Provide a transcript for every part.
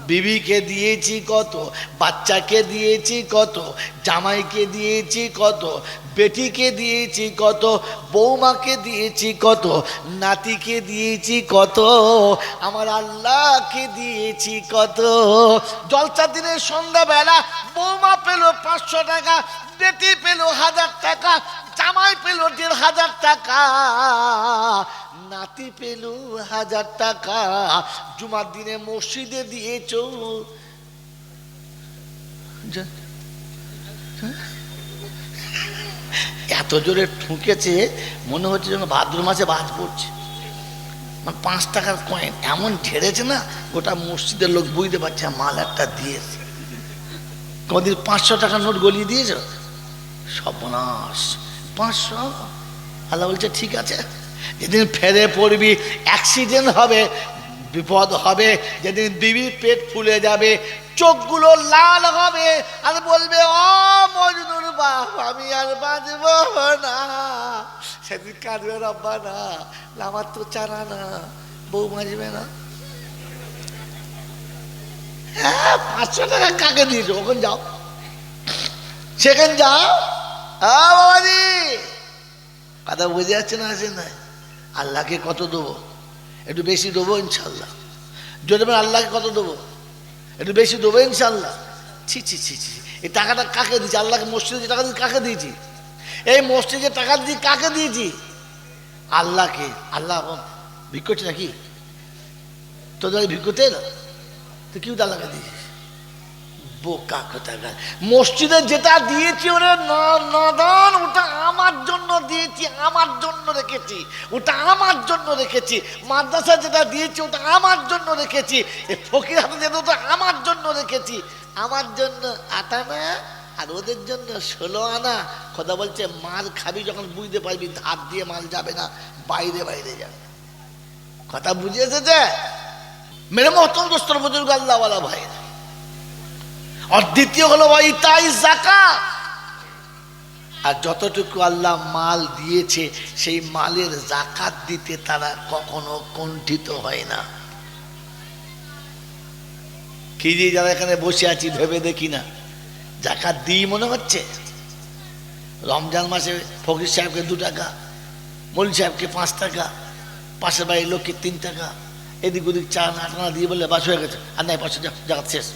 বিবিকে দিয়েছি কত, বাচ্চাকে দিয়েছি কত, জামাইকে দিয়েছি কত, বেটিকে দিয়েছি কত, বৌমাকে দিয়েছি কত, নাতিকে দিয়েছি কত, আমার আল্লাহকে দিয়েছি কত। জলসার দিনের সন্ধ্যাবেলা বৌমা পেল 500 টাকা, বেটি পেল 1000 টাকা, জামাই পেল 1500 টাকা, নাতি পেল 1000 টাকা। জুমার দিনে মসজিদে দিয়েছ, এত জোরে ঠুকেছে মনে হচ্ছে যেন ভাদ্র মাসে বাজ পড়ছে। মানে 5 টাকার কয়েন এমন ঝেড়েছে না, গোটা মসজিদের লোক বুঝতে পারছে মাল একটা দিয়েছে। কোনদিন 500 টাকার নোট গলিয়ে দিয়েছ? সর্বনাশ। 500? আল্লাহ বলছে ঠিক আছে, যেদিন ফেরে পড়বি, অ্যাক্সিডেন্ট হবে, বিপদ হবে, যেদিন বিবির পেট ফুলে যাবে, চোখগুলো লাল হবে, আর বলবে ও মজনুর বাপ আমি আর বাঁচব না, সেদিন কাঁদবে রব্বা না, আমার তো চারা না, বউ বাঁচবে না। হ্যাঁ, 500 টাকা কাকে দিয়েছো? ওখানে যাও, সেখানে যাও। বাবাজি কথা বুঝে যাচ্ছে না? আছে না? আল্লাহকে কত দেবো? একটু বেশি দেবো ইনশাল্লাহ। যদি আল্লাহকে কত দেবো? একটু বেশি দেবো ইনশাল্লাহ। ছি ছি ছি ছি, এই টাকাটা কাকে দিয়েছি? আল্লাহকে মসজিদে যে টাকা দিয়েছি কাকে দিয়েছি? এই মসজিদে টাকা দিয়ে কাকে দিয়েছি? আল্লাহকে। আল্লাহ ভিক্ষু করছে নাকি? তোদের ভিক্ষু তেল তো কি আল্লাহকে দিয়েছিস? বোকা কোথাকার। মসজিদে যেটা দিয়েছি ওরে নদন, ওটা আমার জন্য দিয়েছি, আমার জন্য রেখেছি, ওটা আমার জন্য রেখেছি। মাদ্রাসা যেটা দিয়েছি ওটা আমার জন্য রেখেছি, এই ফকির হাতে যেটা ওটা আমার জন্য রেখেছি। আমার জন্য 8 আনা আর ওদের জন্য 16 আনা। খোদা বলছে মাল খাবি যখন বুঝতে পারবি ধার দিয়ে মাল যাবে না, বাইরে বাইরে যাবে। কথা বুঝে এসেছে? মেরে মহতম দোস্তর বুজুর্গ আল্লাহওয়ালা ভাই। আর দ্বিতীয় হলো ইতাই যাকাত। আর যতটুকু আল্লাহ মাল দিয়েছে সেই মালের যাকাত দিতে তারা কখনো কুণ্ঠিত হয় না। কি যে যারা এখানে বসে আছি ভেবে দেখি না, যাকাত দিই মনে হচ্ছে। রমজান মাসে ফকির সাহেবকে 2 টাকা, মৌলভী সাহেবকে 5 টাকা, পাশের বাড়ির লোককে 3 টাকা, এদিক ওদিক 4 আনা দিয়ে বললে বাস হয়ে গেছে, আর নাই 500 জাকাত শেষ।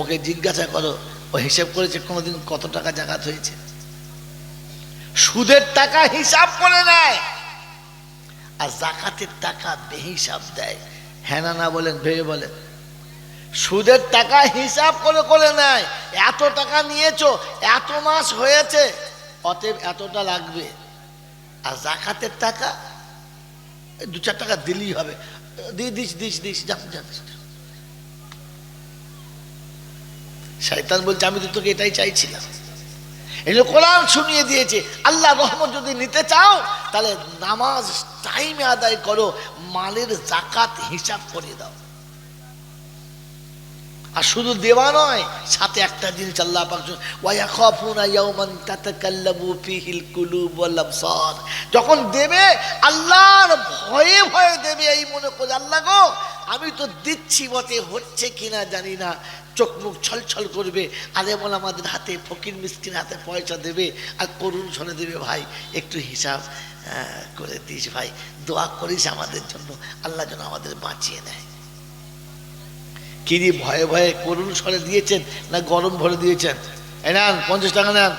ওকে জিজ্ঞাসা করো ও হিসাব করেছে কোনোদিন কত টাকা জাকাত হয়েছে? সুদের টাকা হিসাব করে নেয়, আর জাকাতের টাকা বেহিসাব দেয়। হ্যাঁ না বলেন, ভেবে বলেন। সুদের টাকা হিসাব করে করে নেয়, এত টাকা নিয়েছো, এত মাস হয়েছে, অতএব এতটা লাগবে। আর জাকাতের টাকা 2-4 টাকা দিলেই হবে, দিস যান। শয়তান বলছে আমি তো তোকে এটাই চাইছিলাম। এই যে কোরআন শুনিয়ে দিয়েছে, আল্লাহ রহমত যদি নিতে চাও তাহলে নামাজ টাইমে আদায় করো, মালের যাকাত হিসাব করে দাও। আর শুধু দেওয়া নয়, সাথে একটা জিনিস আল্লাহ পাক ওয়া ইয়াখাফুনা ইয়াওমান তাতাকাল্লামু ফীহিল কুলুব ওয়াল আবসার। যখন দেবে আল্লাহর ভয়ে ভয়ে দেবে, এই মনে করে আল্লাহ গো আমি তো দিচ্ছি বটে, হচ্ছে কিনা জানি না। চোখ মুখ ছলছল করবে, আলেমুল আমাদের হাতে, ফকির মিসকিন হাতে পয়সা দেবে, আর করুণ স্বরে দেবে, ভাই একটু হিসাব করে দিস ভাই, দোয়া করিস আমাদের জন্য, আল্লাহ যেন আমাদের বাঁচিয়ে নেয়। কি দিয়ে ভয়ে ভয়ে করুণ স্বরে দিয়েছেন না গরম ভরে দিয়েছেন? এই নেন 50 টাকা নেন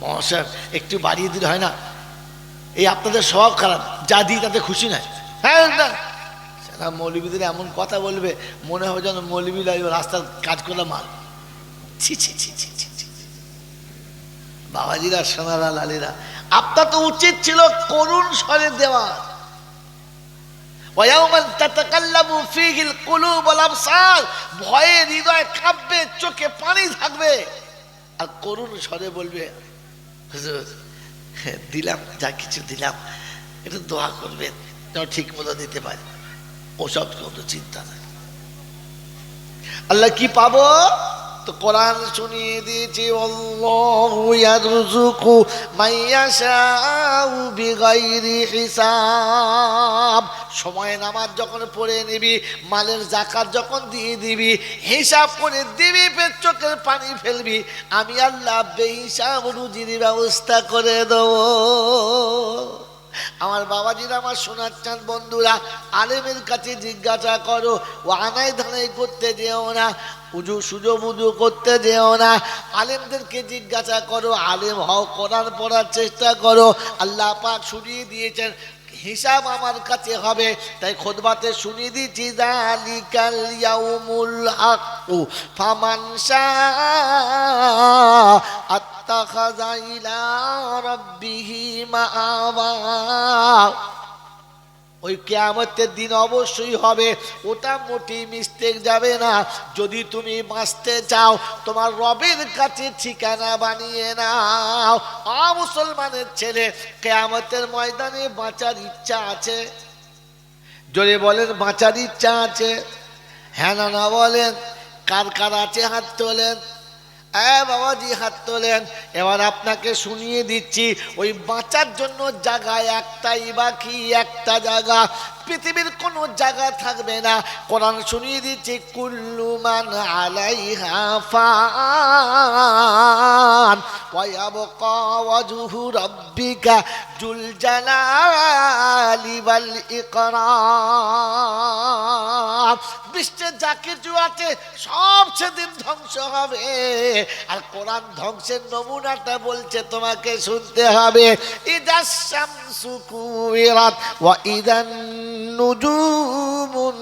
মহাশয়, একটু বাড়িয়ে দিলে হয় না? এই আপনাদের স্বভাব খারাপ, যা দিই তাতে খুশি নাই। হ্যাঁ না, সেটা মৌলবীদের এমন কথা বলবে মনে হবে যেন মৌলবী রাস্তার কাজ করলে মাল। ছি ছি ছি ছি ছি ছি। বাবাজিরা, সোনারা, লালিরা, আপনার তো উচিত ছিল করুণ স্বরে দেওয়া। ভয়ে হৃদয় কাঁপবে, চোখে পানি থাকবে, আর করুণ স্বরে বলবে হুজুর দিলাম, যা কিছু দিলাম একটু দোয়া করবেন যেন ঠিক মতো দিতে পারে। ওসব কোনো চিন্তা নাই। আল্লাহ কি পাবো? তো কোরআন শুনিয়ে দিয়েছি আল্লাহু ইয়ারযুকু মাইয়াশাউ বিগাইরি হিসাব। সময় নামাজ যখন পড়ে নিবি, মালের যাকাত যখন দিয়ে দিবি, হিসাব করে দিবি, পেট চোখের পানি ফেলবি, আমি আল্লাহ বেহিসাব রুজির ব্যবস্থা করে দেবো। আমার বাবাজিরা, আমার সোনার চাঁদ বন্ধুরা, আলেমের কাছে জিজ্ঞাসা করো, ও আনাই ধানাই করতে যেও না, উজু সুজো মুজু করতে যেও না। আলেমদেরকে জিজ্ঞাসা করো, আলেম হও, কোরআন পড়ার চেষ্টা করো। আল্লাহ পাক শুনিয়ে দিয়েছেন হিসাব আমার কাছে হবে। তাই খুতবাতে শুনিয়ে দিচ্ছি, যালিকাল ইয়াউমুল হাক্কু ফামান শাআ আত্তাখাযা ইলা রাব্বিহি মাআবা। ওই কিয়ামতের দিন অবশ্যই হবে, ওটা মোটেই মিস্টেক যাবে না। যদি তুমি বাঁচতে চাও, তোমার রবের কাছে ঠিকানা বানিয়ে নাও। মুসলমানের ছেলে, কিয়ামতের ময়দানে বাঁচার ইচ্ছা আছে? জোরে বলেন, বাঁচার ইচ্ছা আছে? হ্যাঁ না না বলেন। কার কার আছে হাত তোলেন। বাবাজি হাত তোলেন। এবার আপনাকে শুনিয়ে দিচ্ছি, ওই বাঁচার জন্য জায়গা একটাই বাকি, একটা জায়গা, পৃথিবীর কোনো জায়গা থাকবে না। কোরআন শুনিয়ে দিচ্ছি, কুল্লু মান আলাইহা ফান ওয়া ইয়াবকা ওয়াজহু রাব্বিকা যুল জালালি ওয়াল ইকরাম। বিশ্বে যা কিছু আছে সব সেদিন ধ্বংস হবে। আর কোরআন ধ্বংসের নমুনাটা বলছে, তোমাকে শুনতে হবে। ইদাস শামসু কুবিরাত ওয়া ইদান নুজুমুন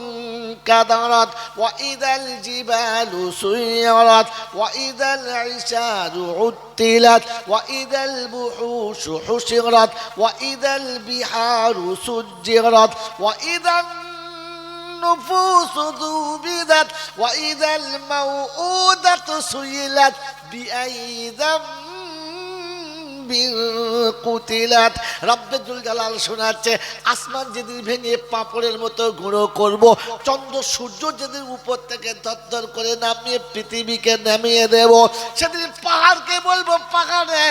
কাদারাত ওয়া ইদাল জিবালু সুইরাত ওয়া ইদাল ইশারু উত্তিলাত ওয়া ইদাল বুহুশু হুশিরাত ওয়া ইদাল বিহারু সুজ্জিরাত ওয়া ইদান النفوس ذوبت وإذا الموءودة سئلت بأي ذنب قتلت। রব্বুল জালাল শোনাচ্ছে, আসমান যেদিন ভেঙে পাপড়ের মতো গুঁড়ো করব, চন্দ্র সূর্য যেদিন উপর থেকে দরদর করে নামিয়ে পৃথিবীকে নামিয়ে দেব, সেদিন পাহাড়কে বলবো, পাহাড়ে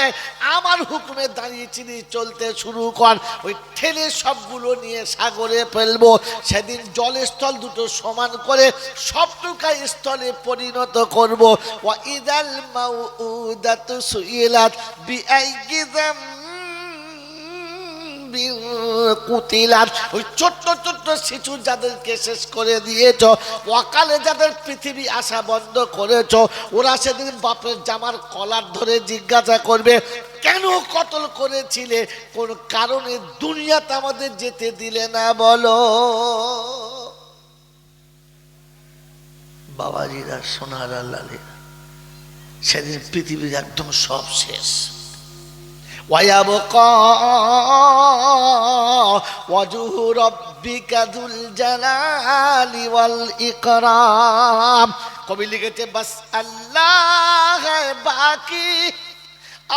আমার হুকুমে দাঁড়িয়ে চিনি চলতে শুরু কর। ওই ঠেলে সবগুলো নিয়ে সাগরে ফেলবো। সেদিন জলের স্থল দুটো সমান করে সবটুকা স্থলে পরিণত করব। ওয়া ইদাল মাউউদাতু সুইলাত বিআইয়ি যামবিন কুতিলাত। ওই ছোট্ট ছোট্ট শিশু যাদেরকে শেষ করে দিয়েছ, অকালে যাদের পৃথিবী আসা বন্ধ করেছ, ওরা সেদিন বাপের জামার কলার ধরে জিজ্ঞাসা করবে, কেন কতল করেছিলে? কোন কারণে দুনিয়াতে আমাদের যেতে দিলে না বলো? বাবাজিরা, সোনার আল্লাহরা, সেদিন পৃথিবীর একদম সব শেষ। ওয়ায়াবকা ওয়াজহু রাব্বিকা যুল জালালি ওয়াল ইকরাম। কবি লিখেছে, বাস আল্লাহ বাকি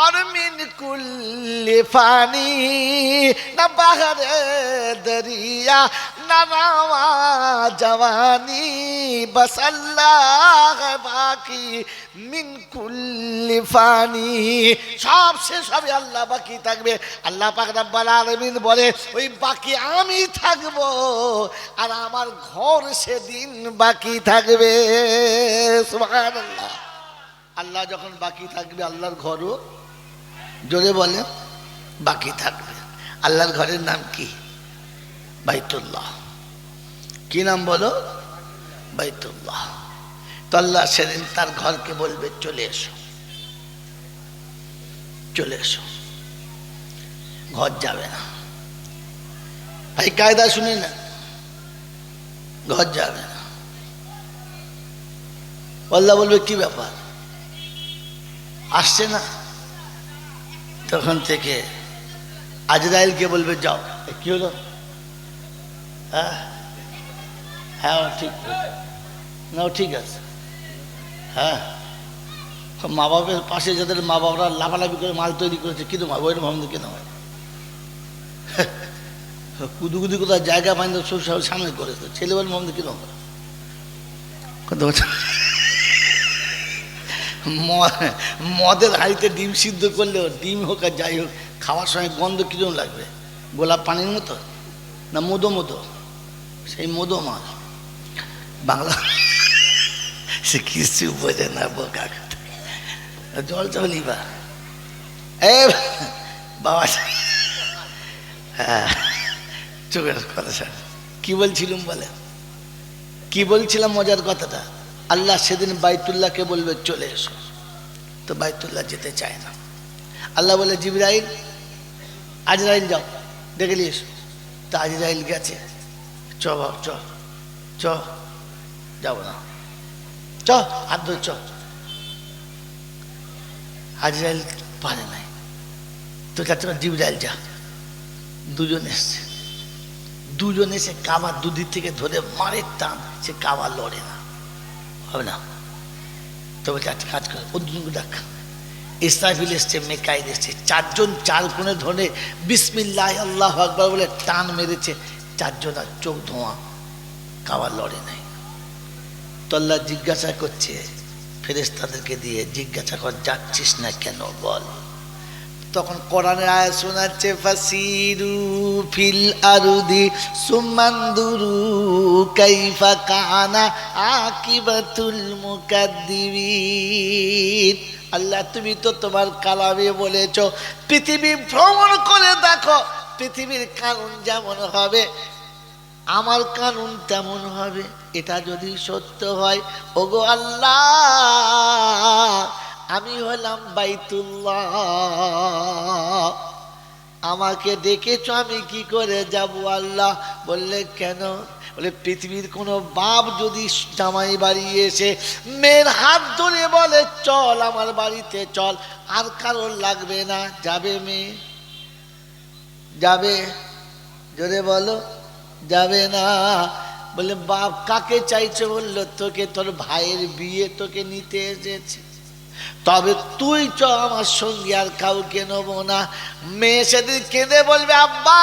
और मिन कुल्ली फानी, न बहरे दरिया न रावा जवानी, बस अल्लाह बाकी मिन कुल्ली फानी। সব শেষ হবে, আল্লাহ বাকি থাকবে। আল্লাহ পাক রব্বুল আলামিন বলে, ওই বাকি আমি থাকবো, আর আমার ঘর সেদিন বাকি থাকবে। সুবহানাল্লাহ। আল্লাহ যখন বাকি থাকবে, আল্লাহর ঘরও জোরে বলে বাকি থাকবে। আল্লাহর ঘরের নাম কি? বাইতুল্লাহ। কি নাম বলো? বাইতুল্লাহ। তো আল্লাহ সেদিন তার ঘরকে বলবে, চলে এসো, চলে এসো। ঘর যাবে না ভাই, কায়দা শুনে না, ঘর যাবে না। আল্লাহ বলবে, কি ব্যাপার, আসছে না? তখন থেকে আজরাইলকে বলবে, যাও। কি হলো? হ্যাঁ হ্যাঁ ঠিক না, ঠিক আছে। হ্যাঁ, মা বাবার পাশে যাদের মা বাবারা লাফালাফি করে মাল তৈরি করেছে, কিন্তু ওই ভাবনা কেন হয়? কুদুকুদি কোথায় জায়গা পাইনি, সামনে করেছে, ছেলে বলে ভাবনা কেন হয়? মদের হাঁড়িতে ডিম সিদ্ধ করলেও ডিম হোক আর যাই হোক খাওয়ার সময় গন্ধ কিরকম লাগবে? গোলাপ পানির মতো না মধু মধু? সেই মধু মাল বাংলা সে কিছু বোঝে না, বোকা জল চলি বা এ বাবা। হ্যাঁ চোখের কথা স্যার কি বলছিলাম বলে, কি বলছিলাম মজার কথাটা? আল্লাহ সেদিন বাইতুল্লাহকে বলবে চলে এসো, তো বাইতুল্লাহ যেতে চায় না। আল্লাহ বলে জিবরাইল আজরাইল যাও ডেকে নিয়ে এসো। তা আজরাইল গেছে, চ বাবা চ চ, যাব না চ হাত ধরে চ। আজরাইল পারে নাই, তো চাচ্ছ জিবরাইল যা। দুজন এসছে, দুজন এসে কাবা দুদিক থেকে ধরে মারে টান, সে কাবা লড়ে না, হবে না। তবে একটা কাজ করে ও দুজনকে ডাক। ইসরাফিল এসছে, মেকাইল এসছে, চারজন চার কোণে ধরে বিসমিল্লাহ আল্লাহু আকবার বলে টান মেরেছে, চারজন আর চোখ ধোঁয়া, কাবা লড়ে নাই। তো আল্লাহ জিজ্ঞাসা করছে ফেরেশতাদেরকে দিয়ে, জিজ্ঞাসা কর যাচ্ছিস না কেন বল। তখন কোরআনের আয়াত শোনাচ্ছে ফাসিরু ফিল আরদি সুমানদুরু কাইফা কানা আকিবাতুল মুকাদ্দিবিন। আল্লাহ তুমি তো তোমার কালামে বলেছো পৃথিবী ভ্রমণ করে দেখো, পৃথিবীর কানুন যেমন হবে আমার কানুন তেমন হবে। এটা যদি সত্য হয় ওগো আল্লাহ, আমি হলাম বাইতুল্লাহ, আমাকে ডেকেছ, আমি কি করে যাব? আল্লাহ বললে কেন? বলে পৃথিবীর কোনো বাপ যদি জামাই বাড়ি এসে মেয়ের হাত ধরে বলে চল আমার বাড়িতে চল, আর কারোর লাগবে না, যাবে মেয়ে? যাবে? জোরে বলো, যাবে না। বলে বাপ কাকে চাইছে? বললো তোকে, তোর ভাইয়ের বিয়ে তোকে নিতে এসেছে, তবে তুই চ আমার সঙ্গে, আর কাউকে নেব না। মেয়ে সেদিন কেঁদে বলবে আব্বা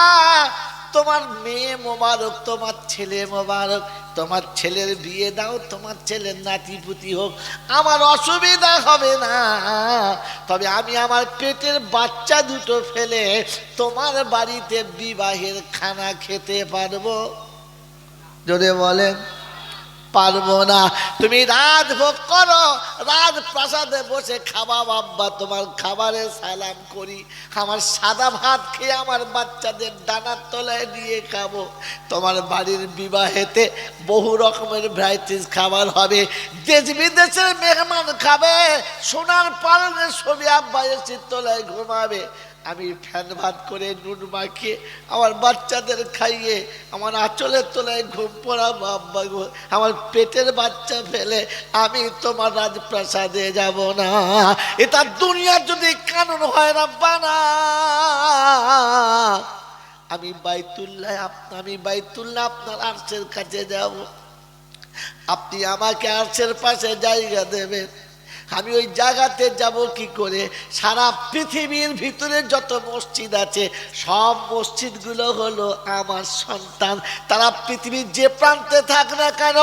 তোমার মেয়ে মোবারক, তোমার ছেলে মোবারক, তোমার ছেলের বিয়ে দাও, তোমার ছেলের নাতিপুতি হোক, আমার অসুবিধা হবে না, তবে আমি আমার পেটের বাচ্চা দুটো ফেলে তোমার বাড়িতে বিবাহের খানা খেতে পারবো? যদি বলেন পারবো না। তুমি রাজভোগ করো, রাজপ্রাসাদে বসে খাবা বাব্বা, তোমার খাবারে সালাম করি, আমার সাদা ভাত খেয়ে আমার বাচ্চাদের ডানার তলায় দিয়ে খাবো। তোমার বাড়ির বিবাহেতে বহু রকমের ভ্যারাইটিস খাবার হবে, দেশ বিদেশের মেহমান খাবে, সোনার পালনে ছবি আব্বা এসির তলায় ঘুমাবে, আমি ফ্যান ভাত করে নুন মাখিয়ে আমার বাচ্চাদের খাইয়ে আমার আঁচলের তলায় ঘুম পড়াবো আব্বা গো, আমার পেটের বাচ্চা ফেলে আমি তোমার রাজপ্রাসাদে যাব না। এটা দুনিয়ার যদি কানুন হয় রাব্বানা, আমি বাইতুল্লাহ আপনার আরশের কাছে যাব, আপনি আমাকে আরশের পাশে জায়গা দেবেন, আমি ওই জায়গাতে যাব কি করে? সারা পৃথিবীর ভিতরে যত মসজিদ আছে সব মসজিদগুলো হলো আমার সন্তান, তারা পৃথিবীর যে প্রান্তে থাক না কেন,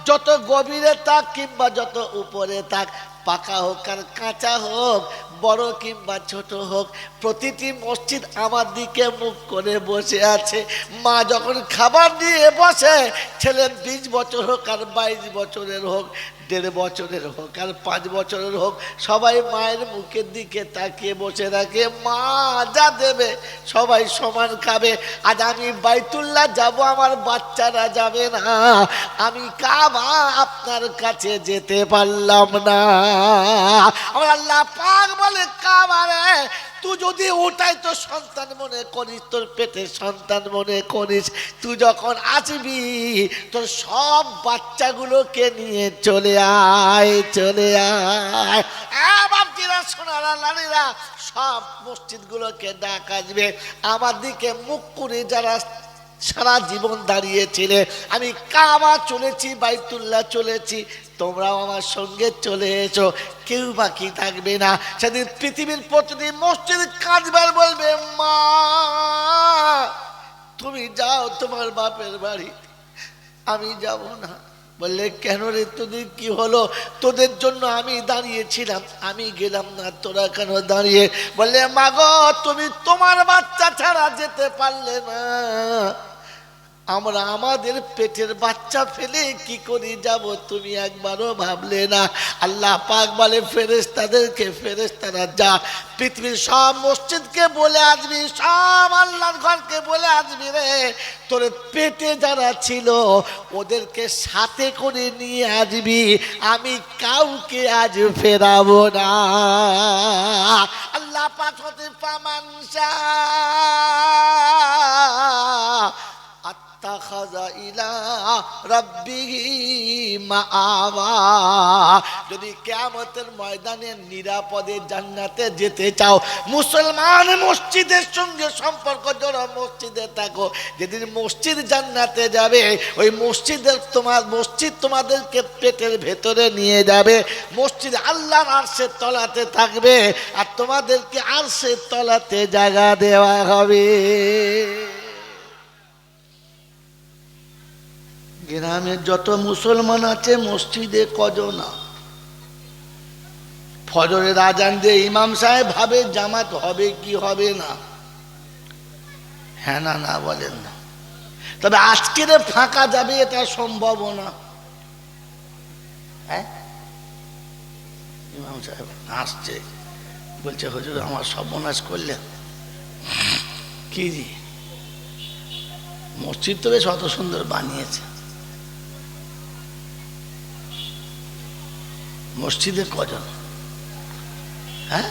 যত গভীরে থাক কিংবা যত উপরে থাক, পাকা হোক আর কাঁচা হোক, বড় কিংবা ছোট হোক, প্রতিটি মসজিদ আমার দিকে মুখ করে বসে আছে। মা যখন খাবার নিয়ে বসে, ছেলে 20 বছর হোক আর 22 বছরের হোক, 1.5 বছরের হোক আর 5 বছরের হোক, সবাই মায়ের মুখের দিকে তাকিয়ে বসে থাকে, মা যা দেবে সবাই সমান খাবে। আজ আমি বাইতুল্লাহ যাব, আমার বাচ্চারা যাবে না, আমি কাবা আপনার কাছে যেতে পারলাম না। আমার আল্লাহ পাক বলে কাবা রে, তুই যদি ওটাই তো সন্তান মনে করিস, তোর পেটের সন্তান মনে করিস, তুই যখন আসবি তোর সব বাচ্চাগুলোকে নিয়ে চলে আয়, চলে আয়। বাপজিরা সোনারা লালিরা, সব মসজিদগুলোকে ডাক আসবে, আমার দিকে মুখ করে যারা সারা জীবন দাঁড়িয়েছিলে, আমি কাবা চলেছি, বাইতুল্লাহ চলেছি, তোমরাও আমার সঙ্গে চলে এসো, কেউ বাকি থাকবে না। সেদিন পৃথিবীর প্রতিটি মসজিদ কাঁদবার বলবে মা তুমি যাও তোমার বাপের বাড়ি, আমি যাব না। বললে কেন রে, তোদের কি হলো? তোদের জন্য আমি দাঁড়িয়েছিলাম, আমি গেলাম না, তোরা কেন দাঁড়িয়ে? বললে মা গো, তুমি তোমার বাচ্চা ছাড়া যেতে পারলে না, আমরা আমাদের পেটের বাচ্চা ফেলে কি করে যাব, তুমি একবারও ভাবলে না? আল্লাহ পাক বলে ফেরেশতাদেরকে, ফেরেশতারা যা পৃথিবীর সব মসজিদকে বলে আসবি, সব আল্লাহর ঘরকে বলে আসবি রে, তোর পেটে যারা ছিল ওদেরকে সাথে করে নিয়ে আসবি, আমি কাউকে আজ ফেরাবো না। আল্লাহ পাক হতে পামানসা যদি কিয়ামতের ময়দানে নিরাপদে জান্নাতে যেতে চাও, মুসলমান মসজিদের সঙ্গে সম্পর্ক জোড়া, মসজিদে থাকো। যেদিন মসজিদ জান্নাতে যাবে, ওই মসজিদের মসজিদ তোমাদেরকে পেটের ভেতরে নিয়ে যাবে, মসজিদ আল্লাহর আরশের তলাতে থাকবে, আর তোমাদেরকে আরশের তলাতে জায়গা দেওয়া হবে। গ্রামের যত মুসলমান আছে মসজিদে কজন? ফজরের আজান দিয়ে ইমাম সাহেব ভাবে জামাত হবে কি হবে না, হ্যাঁ না না বলেন না? তবে আজকের ফাঁকা যাবে এটা সম্ভব না। হ্যাঁ, ইমাম সাহেব আসছে, বলছে হুজুর আমার সর্বনাশ করলেন। কি জি, মসজিদ তো বেশ অত সুন্দর বানিয়েছে, মসজিদে কজন? হ্যাঁ,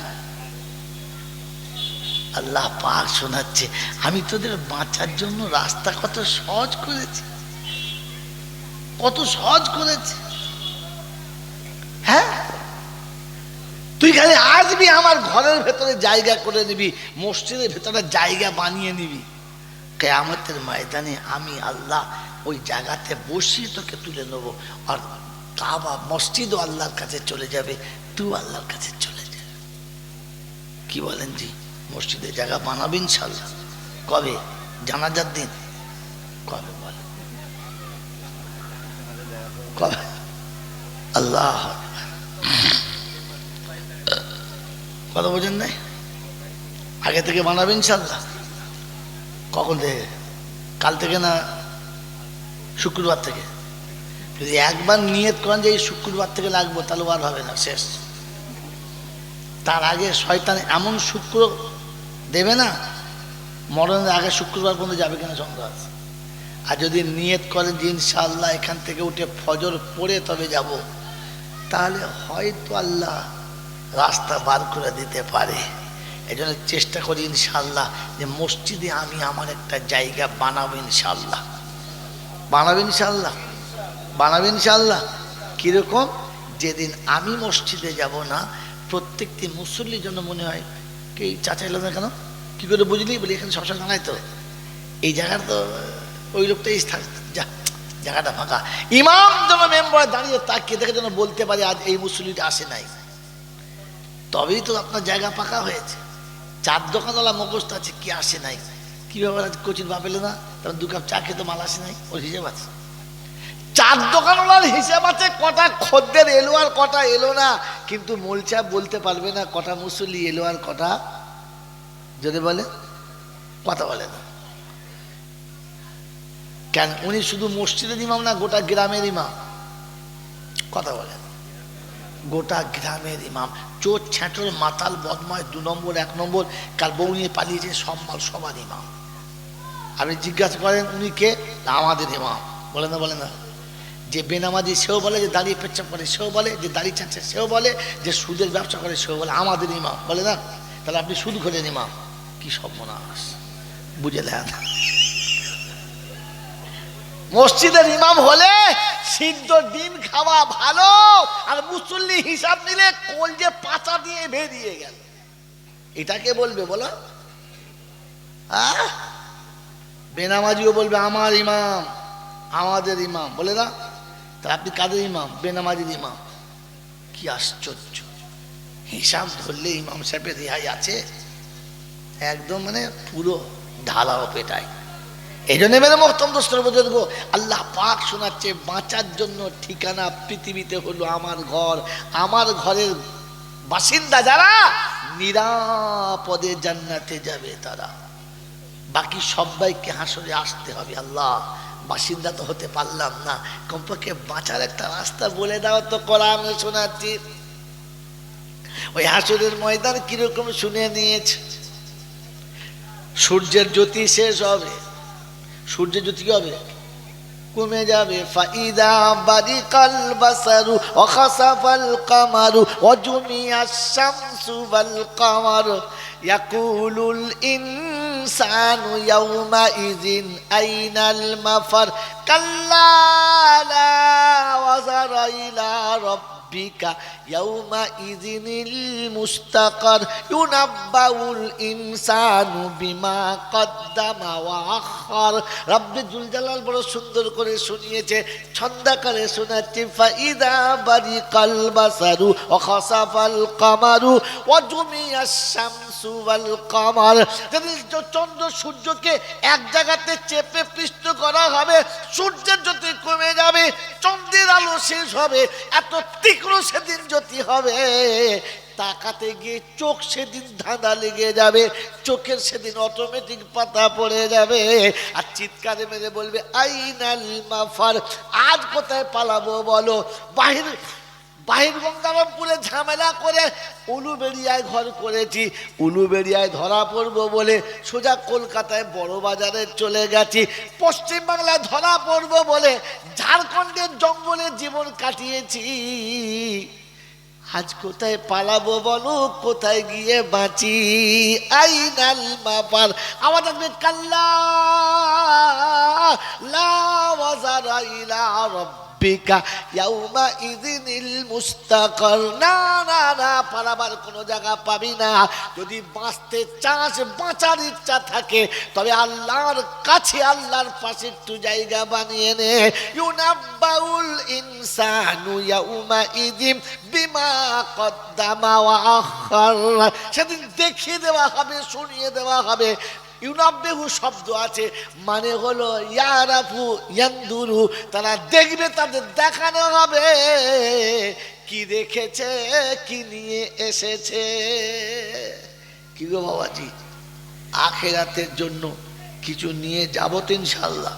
আল্লাহ পাক শোনাচ্ছে, আমি তোদের বাঁচার জন্য রাস্তা কত সহজ করেছি, কত সহজ করেছি। হ্যাঁ, তুই খালি আসবি, আমার ঘরের ভেতরে জায়গা করে নিবি, মসজিদের ভেতরে জায়গা বানিয়ে নিবি, কিয়ামতের ময়দানে আমি আল্লাহ ওই জায়গাতে বসিয়ে তোকে তুলে নেবো, আর কাবা মসজিদও আল্লাহর কাছে চলে যাবে, তুই আল্লাহর কাছে চলে যাবে। কি বলেন জি? মসজিদে জায়গা বানাবি ইনশাআল্লাহ? কবে? জানাজার দিন? কবে বলেন? কবে? আল্লাহ কথা বোঝেন নাই? আগে থেকে বানাবি ইনশাআল্লাহ? কখন থেকে? কাল থেকে না শুক্রবার থেকে? যদি একবার নিয়ত করেন যে এই শুক্রবার থেকে লাগবো, তাহলে আর হবে না, শেষ। তার আগে শয়তান এমন শুক্র দেবে না, মরণের আগে শুক্রবার পর্যন্ত যাবে কিনা সন্দেহ আছে। আর যদি নিয়ত করেন যে ইনশাআল্লাহ এখান থেকে উঠে ফজর পড়ে তবে যাব, তাহলে হয়তো আল্লাহ রাস্তা বার করে দিতে পারে। এই জন্য চেষ্টা করি ইনশাআল্লাহ যে মসজিদে আমি আমার একটা জায়গা বানাবো ইনশাআল্লাহ। বানাবো ইনশাআল্লাহ, বানাবো ইনশাআল্লাহ। কীরকম? যেদিন আমি মসজিদে যাব না, প্রত্যেকটি মুসল্লির জন্য মনে হয় কি চাচা এলো না কেন, কী করে বুঝলি? বলি এখানে সবসময় জানাই তো, এই জায়গাটা তো ওই লোকটাই যা, জায়গাটা ফাঁকা। ইমাম যেন মেম্বারে দাঁড়িয়ে তাকিয়ে দেখে যেন বলতে পারে আজ এই মুসল্লিটা আসে নাই, তবেই তো আপনার জায়গা পাকা হয়েছে। চার দোকানওয়ালা মুখস্থ আছে কি আসে নাই, কি ব্যাপার আজ কোচির বাপ এলো না, তখন 2 কাপ চা খেতে মাল আসে নাই, ওর হিসেব আছে। চার দোকানওয়ালার হিসাব আছে কটা খদ্দের এলো আর কটা এলো না, কিন্তু মোল সাহেব বলতে পারবে না কটা মুসল্লি এলো আর কটা, যদি বলে কথা বলে না। কেন? উনি শুধু মসজিদের ইমাম না, গোটা গ্রামের ইমাম। কথা বলে না, গোটা গ্রামের ইমাম। চোর ছ্যাঁটর মাতাল বদমায় 2 নম্বর 1 নম্বর কাল বউ নিয়ে পালিয়েছে, সব মাল সবার ইমাম। আপনি জিজ্ঞাসা করেন উনি কে? আমাদের ইমাম। বলে না, বলে না? যে বেনামাজি সেও বলে, যে দাঁড়িয়ে পেচ্ছাপ করে সেও বলে, যে দাঁড়িয়ে চাচ্ছে সেও বলে, যে সুদের ব্যবসা করে সেও বলে আমাদের ইমাম। বলে না? তাহলে আপনি সুদ খোঁজেন ইমাম, কি সর্বনাশ! বুঝে দেন, মসজিদের ইমাম হলে সিদ্ধ ডিম খাওয়া ভালো, আর মুসল্লি হিসাব নিলে কলজে পাতা দিয়ে বেরিয়ে গেল। এটাকে বলবে বলো? বেনামাজিও বলবে আমার ইমাম, আমাদের ইমাম। বলে না? তা আপনি কাদের ইমাম? বেনামাজির ইমাম। কি আশ্চর্য! হিসাব ধরলে ইমাম সাহেবের রেহাই আছে, একদম মানে পুরো ঢালাও পেটায়। এই জন্য মেরে মোহতম দোস্তর বুজুর্গ, আল্লাহ পাক শোনাচ্ছে বাঁচার জন্য ঠিকানা পৃথিবীতে হলো আমার ঘর। আমার ঘরের বাসিন্দা যারা নিরাপদে জান্নাতে যাবে তারা, বাকি সবাইকে হাসরে আসতে হবে। আল্লাহ বাসিন্দা তো হতে পারলাম না, কমপক্ষে বাঁচার একটা রাস্তা বলে দাও তো। কোরআনে শোনাচ্ছি ওই হাসরের ময়দান কিরকম শুনে নিয়েছে। সূর্যের জ্যোতি শেষ হবে, সূর্যের জ্যোতি কি হবে? কমে যাবে। ফাইদা বারিকাল বাসারু ওয়া খাসাফাল কামারু ওয়া জুমিয়াশ শামসু ওয়াল কামার ইয়াকুলুল ইনসানু ইয়াওমা ইযিন আইনাল মাফার কাল্লা লা ওয়াজারা ইলা রাব্বিকা ইয়াওমা ইযিনিল মুস্তাকার ইউনাব্বাউল ইনসানু বিমা কদ্দামা ওয়া আখার। রব্বে জুল জালাল বড় সুন্দর করে শুনিয়েছে, ছন্দাকারে শোনাচ্ছে। ফাইদা বারিকাল বাসারু ওয়া খাসাফাল কামারু ওয়া জুমিয়াশ শামসু ওয়াল কামার। যেদিন চন্দ্র সূর্যকে এক জায়গাতে চেপে পিষ্ট করা হবে, সূর্যের জ্যোতি কমে যাবে, চন্দ্রের আলো শেষ হবে, এত তীক্ষ্ণ সেদিন জ্যোতি হবে, তাকাতে গিয়ে চোখ সেদিন ধাঁধা লেগে যাবে, চোখের সেদিন অটোমেটিক পাতা পড়ে যাবে, আর চিৎকারে মেরে বলবে আইনাল মাফার, আজ কোথায় পালাবো বলো। বাহির গঙ্গারামপুরে ঝামেলা করে উলুবেড়িয়ায় ঘর করেছি, উলুবেড়িয়ায় ধরা পড়বো বলে সোজা কলকাতায় বড় বাজারে চলে গেছি, পশ্চিমবাংলায় ধরা পড়বো বলে ঝাড়খণ্ডের জঙ্গলে জীবন কাটিয়েছি। আজ কোথায় পালাবো বলো, কোথায় গিয়ে বাঁচি? আইনাল মাফার। আওয়াজ আসবে কাল্লা লা ওয়াজারা ইলা রাব্বিকা ইয়াওমা ইযিনিল মুস্তাকার। না না না, পালাবার কোনো জায়গা পাবি না। যদি বাঁচতে চাস, বাঁচার ইচ্ছা থাকে, তবে আল্লাহর কাছে, আল্লাহর পাশে একটু জায়গা বানিয়ে নে। ইউনাব্বাউল ইনসানু ইয়াওমা ইযিন বিমা কদ্দামা ওয়া আখার। সেদিন দেখিয়ে দেওয়া হবে, শুনিয়ে দেওয়া হবে। ইউনাব্বেহু শব্দ আছে, মানে হলো ইয়ারাফু ইয়ানদুরু, তারা দেখবে, তাদের দেখানো হবে কি দেখেছে, কি নিয়ে এসেছে। কি গো বাবাজি, আখিরাতের জন্য কিছু নিয়ে যাবো তো ইনশাআল্লাহ?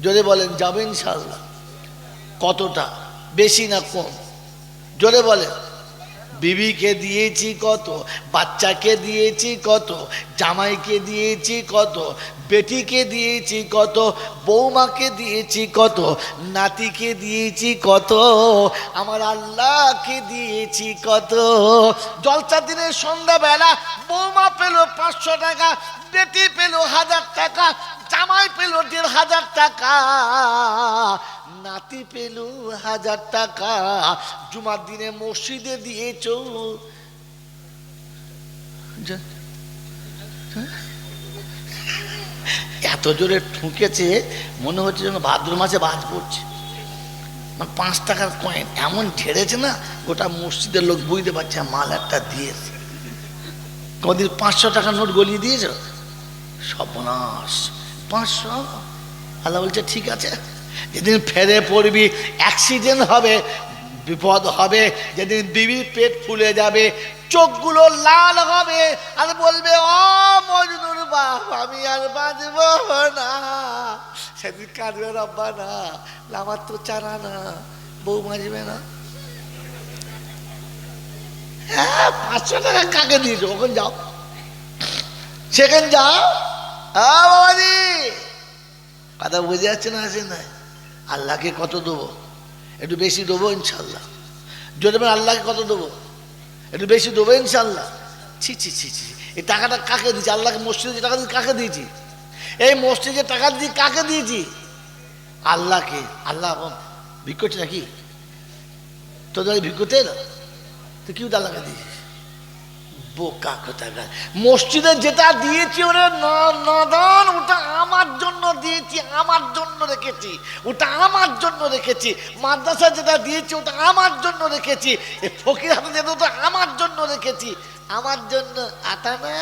জোরে বলেন, যাবে ইনশাআল্লাহ? কতটা, বেশি না কম? জোরে বলেন। বিবিকে দিয়েছি কত, বাচ্চাকে দিয়েছি কত, জামাইকে দিয়েছি কত, বেটিকে দিয়েছি কত, বৌমাকে দিয়েছি কত, নাতিকে দিয়েছি কত, আমার আল্লাহকে দিয়েছি কত। জলসা দিনের সন্ধ্যাবেলা বৌমা পেল 500 টাকা, বেটি পেল 1000 টাকা, জামাই পেল 1500 টাকা, নাতি পেল 1000 টাকা। জুমার দিনে মসজিদে দিয়েছ, এত জোরে ঠুকেছে মনে হচ্ছে যেন ভাদ্র মাসে বাজ পড়ছে। 5 টাকার কয়েন এমন ঝেড়েছে না, গোটা মসজিদের লোক বুঝতে পারছে মাল একটা দিয়েছে। কোনদিন 500 টাকার নোট গলিয়ে দিয়েছ? সর্বনাশ। 500? আল্লাহ বলছে ঠিক আছে, যেদিন ফেরে পড়বি, অ্যাক্সিডেন্ট হবে, বিপদ হবে, যেদিন বিবির পেট ফুলে যাবে, চোখগুলো লাল হবে, আর বলবে ও মজনুর বাপ, আমি আর বাঁচব না, সেদিন কাঁদবে রব্বা না, আমার তো চারা না, বউ বাঁচবে না। হ্যাঁ, 500 টাকা কাকে দিয়েছো? ওখানে যাও, সেখানে যাও। বাবাজি কথা বুঝে যাচ্ছে না? আসে না? আল্লাহকে কত দেবো? একটু বেশি দেবো ইনশাল্লাহ। যদি আল্লাহকে কত দেবো? একটু বেশি দেবো ইনশাল্লাহ। ছি ছি ছি ছি, এই টাকাটা কাকে দিয়েছি? আল্লাহকে মসজিদে টাকা দিয়ে কাকে দিয়েছি? এই মসজিদে টাকা দিয়ে কাকে দিয়েছি? আল্লাহকে। আল্লাহ ভিক্ষ করছে নাকি? তোদের ভিক্ষতে না তো কি আল্লাহকে দিয়েছিস? বোকা কোথাকার। মসজিদে যেটা দিয়েছি ওরে নদন, ওটা আমার জন্য দিয়েছি, আমার জন্য রেখেছি, ওটা আমার জন্য রেখেছি। মাদ্রাসা যেটা দিয়েছি ওটা আমার জন্য রেখেছি। ফকির হাতে যেটা ওটা আমার জন্য রেখেছি। আমার জন্য আটা না,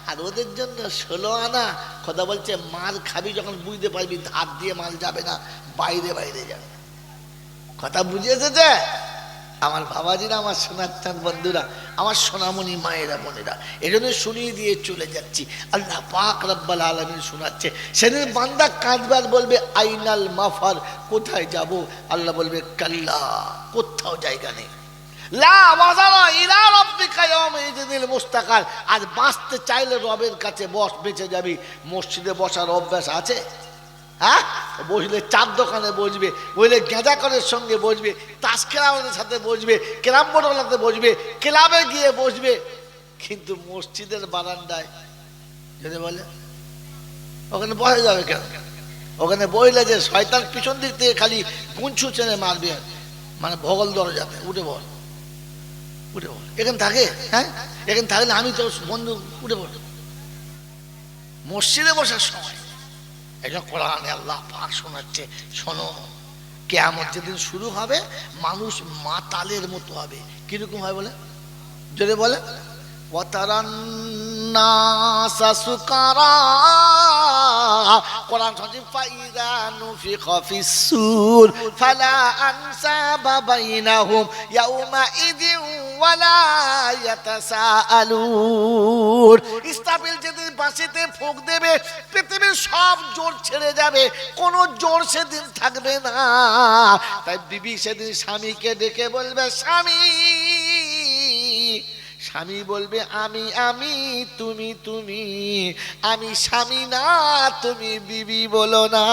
আর ওদের জন্য 16 আনা। খোদা বলছে মাল খাবি যখন বুঝতে পারবি ধার দিয়ে মাল যাবে না, বাইরে বাইরে যাবে। কথা বুঝে এসেছে আমার বাবাজিরা, আমার সোনার চাঁদ বন্ধুরা, আমার সোনামণি মায়েরা বোনেরা। এই জন্য শুনিয়ে দিয়ে চলে যাচ্ছি। আল্লাহ পাক রব্বুল আলামিন শোনাচ্ছে। সেদিন বান্দা কাঁদবে আর বলবে আইনাল মাফার, কোথায় যাব? আল্লাহ বলবে কাল্লা, কোথাও জায়গা নেই। লা ওয়াজারা ইলা রাব্বিকা ইয়াওমাইযিনিল মুস্তাকার। আজ বাঁচতে চাইলে রবের কাছে বস, বেঁচে যাবি। মসজিদে বসার অভ্যাস আছে? হ্যাঁ, বসলে চার দোকানে বসবে, বসলে গেঁজা করের সঙ্গে বসবে, তাস খেলাওয়ালাদের সাথে বসবে, ক্যারাম বোর্ডওয়ালাতে বসবে, ক্লাবে গিয়ে বসবে, কিন্তু মসজিদের বারান্দায় যদি বলে ওখানে বসে যাবে কেন? ওখানে বসলে যে শয়তান পিছন দিক থেকে খালি গুঞ্ছু চেনে মারবে, মানে ভগল দরজাতে উঠে বল, উঠে বল, এখানে থাকে। হ্যাঁ, এখানে থাকলে আমি তো বন্ধু, উঠে বল। মসজিদে বসার সময় একজন কোরআনে আল্লাহ পাক শোনাচ্ছে, শোনো কিয়ামত যেদিন শুরু হবে মানুষ মাতালের মতো হবে। কিরকম হয় বলে? যদি বলে ওয়াতারান্নাসা সুকারা, কোরআন শরীফ ফাইযা নুফিখা ফিস-সূর ফালা আনসাবা বাইনাহুম ইয়াওমা ইযিন ওয়ালা ইয়াতাসাআলুন। ইসরাফিল যেদিন বাঁশিতে ফুঁক দেবে পৃথিবীর সব জোর ছেড়ে যাবে, কোনো জোর সেদিন থাকবে না। তাই বিবি সেদিন স্বামীকে ডেকে বলবে স্বামী, স্বামী বলবে আমি আমি, তুমি তুমি, আমি স্বামী না, তুমি বিবি বলো না।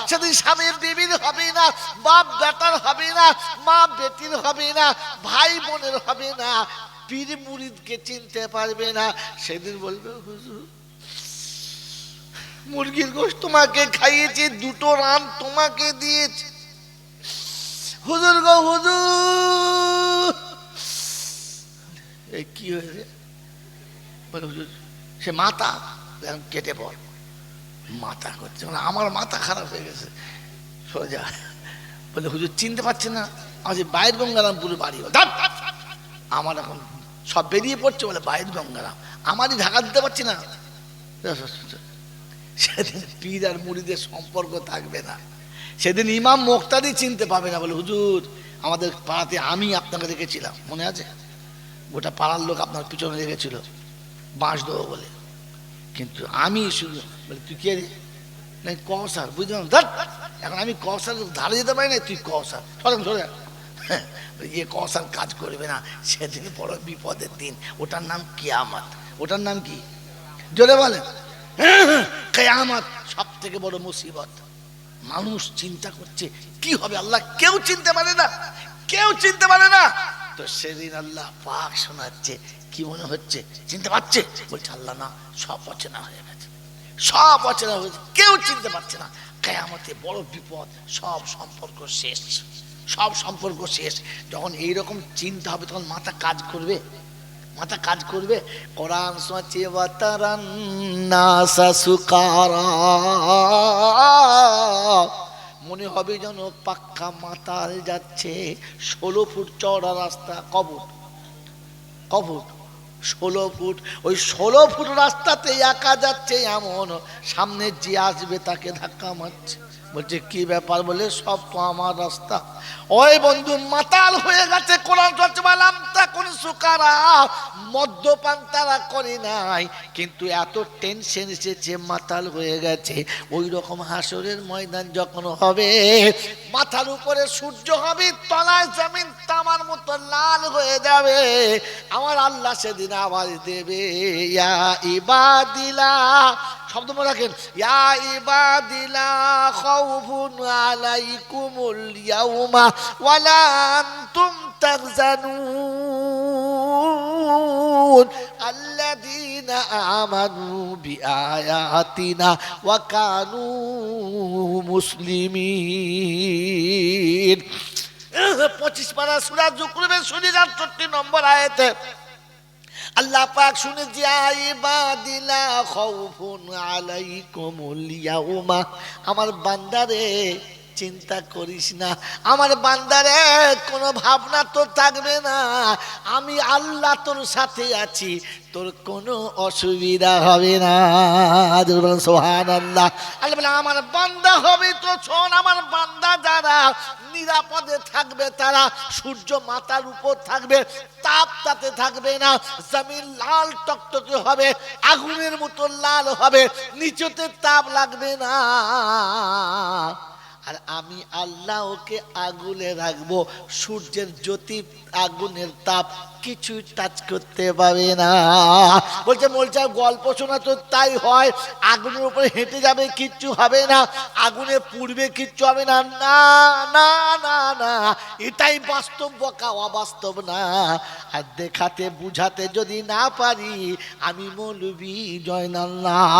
সেদিন স্বামীর বিবির হবে না, বাপ বেটার হবে না, মা বেটির হবে না, ভাই বোনের হবে না, পীর মুরিদকে চিনতে পারবে না। সেদিন বলবে হুজুর মুরগির গোশত তোমাকে খাইয়েছি, দুটো রান তোমাকে দিয়েছি, হুজুর গো হুজুর। কি হয়েছে বলে হুজুর সে মাথা কেটে পড়, মাথা করছে, মানে আমার মাথা খারাপ হয়ে গেছে সোজা। বলে হুজুর চিনতে পারছে না, আমার যে বাইর গঙ্গারামপুরে বাড়ি। আমার এখন সব বেরিয়ে পড়ছে, বলে বাইর গঙ্গারাম, আমারই ঢাকা দিতে পারছি না। সেদিন পীর আর মুরিদের সম্পর্ক থাকবে না। সেদিন ইমাম মুক্তাদি চিনতে পাবে না। বলে হুজুর আমাদের পাড়াতে আমি আপনাকে দেখেছিলাম, মনে আছে? গোটা পাড়ার লোক আপনার পিছনে লেগেছিল বাঁশ দেবো বলে, কিন্তু আমি শুধু। বলে তুই কে রে? না কৌসার, বুঝলাম। এখন আমি কৌসার ধারে যেতে পারি না, তুই কৌসার, সরেন সরে। ইয়ে কৌসার কাজ করবে না, সেদিন বড় বিপদের দিন। ওটার নাম কিয়ামত। ওটার নাম কি জোরে বলেন? কিয়ামত সব থেকে বড় মুসিবত। মানুষ চিন্তা করছে কি হবে, আল্লাহ কেউ চিনতে পারে না, কেউ চিনতে পারে না। তো সেদিন আল্লাহ পাক শোনাচ্ছে, কি মনে হচ্ছে চিনতে পারছে? বলছে আল্লাহ না, সব অচেনা হয়ে গেছে, সব অচেনা হয়েছে, কেউ চিনতে পারছে না। কিয়ামতে বড় বিপদ, সব সম্পর্ক শেষ, সব সম্পর্ক শেষ। যখন এইরকম চিন্তা হবে তখন মাথা কাজ করবে, মাথা কাজ করবে। কোরআন শোনাচ্ছে ওয়াতারান্নাসা সুকারা, মনে হবে যেন পাক্কা মাতাল যাচ্ছে। 16 ফুট চওড়া রাস্তা, কবুট কবুট 16 ফুট, ওই 16 ফুট রাস্তাতে একা যাচ্ছে, এমন সামনে যে আসবে তাকে ধাক্কা মারছে। বলছে কি ব্যাপার? বলে সব তো আমার রাস্তা। ওই বন্ধু মাতাল হয়ে গেছে। কোরআন চলছে বললাম তা কোন সুকারা, মদ্যপান তারা করে নাই, কিন্তু এত টেনশন এসেছে মাতাল হয়ে গেছে। ওই রকম হাসরের ময়দান যখন হবে, মাথার উপরে সূর্য হবে, তলায় জমিন তামার মতো লাল হয়ে যাবে। আমার আল্লাহ সেদিন আওয়াজ দেবে, ইয়া ইবাদিলা, শব্দ মনে রাখেন, ইয়া ইবাদিলা খাউফুন আলাইকুমুল ইয়াউমা ওয়ালা আনতুম তাহজানুন আল্লাযীনা আমানু বিআয়াতিনা ওয়া কানু মুসলিমিন। 25 পারা সূরা যুকরুবের 64 নম্বর আয়াতে আল্লাহ পাক শুনে যে ইবাদিলা খাউফুন আলাইকুমুল ইয়াউমা, আমার বান্দারে চিন্তা করিস না আমার বান্দারে, কোনো ভাবনা তোর থাকবে না, আমি আল্লাহ তোর সাথে আছি, তোর কোনো অসুবিধা হবে না। সুবহানাল্লাহ। আল্লাহ বলে আমার বান্দা হবে তো শোন, আমার বান্দা যারা নিরাপদে থাকবে, তারা সূর্য মাথার উপর থাকবে, তাপ তাতে থাকবে না, জমিন লাল টকটকে হবে, আগুনের মতো লাল হবে, নিচেতে তাপ লাগবে না। আর আমি আল্লাহ ওকে আগুনে রাখবো, সূর্যের জ্যোতি আগুনের তাপ কিছু টাচ করতে পাবে না। বলছে বলছে গল্প শোনা তো তাই হয়, আগুনের উপরে হেঁটে যাবে কিচ্ছু হবে না, আগুনে পুড়বে কিচ্ছু হবে না। না না না না, এটাই বাস্তব, বকা অবাস্তব না। আর দেখাতে বুঝাতে যদি না পারি, আমি মৌলবি জয়নাল্লাহ।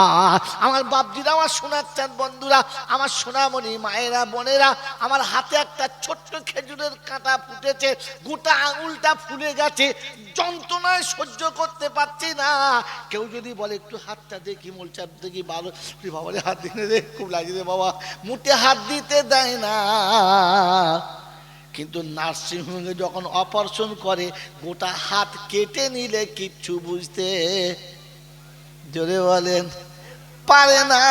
আমার বাপজিরা আমার শোনাচ্ছেন, বন্ধুরা আমার সোনামণি মায়েরা বোনেরা, আমার হাতে একটা ছোট্ট খেজুরের কাঁটা ফুটেছে, গোটা আঙুলটা ফুলে গেছে, যন্ত্রণায় সহ্য করতে পারছি না। কেউ যদি বলে একটু হাতটা দেখি, মোলচাপ দেখি, ভালো বাবারে হাত দিনে রে, খুব লাগছে রে বাবা, মুঠে হাত দিতে দেয় না। কিন্তু নার্সিংহোমে যখন অপারেশন করে, গোটা হাত কেটে নিলে কিচ্ছু বুঝতে, জোরে বলেন, পারে না।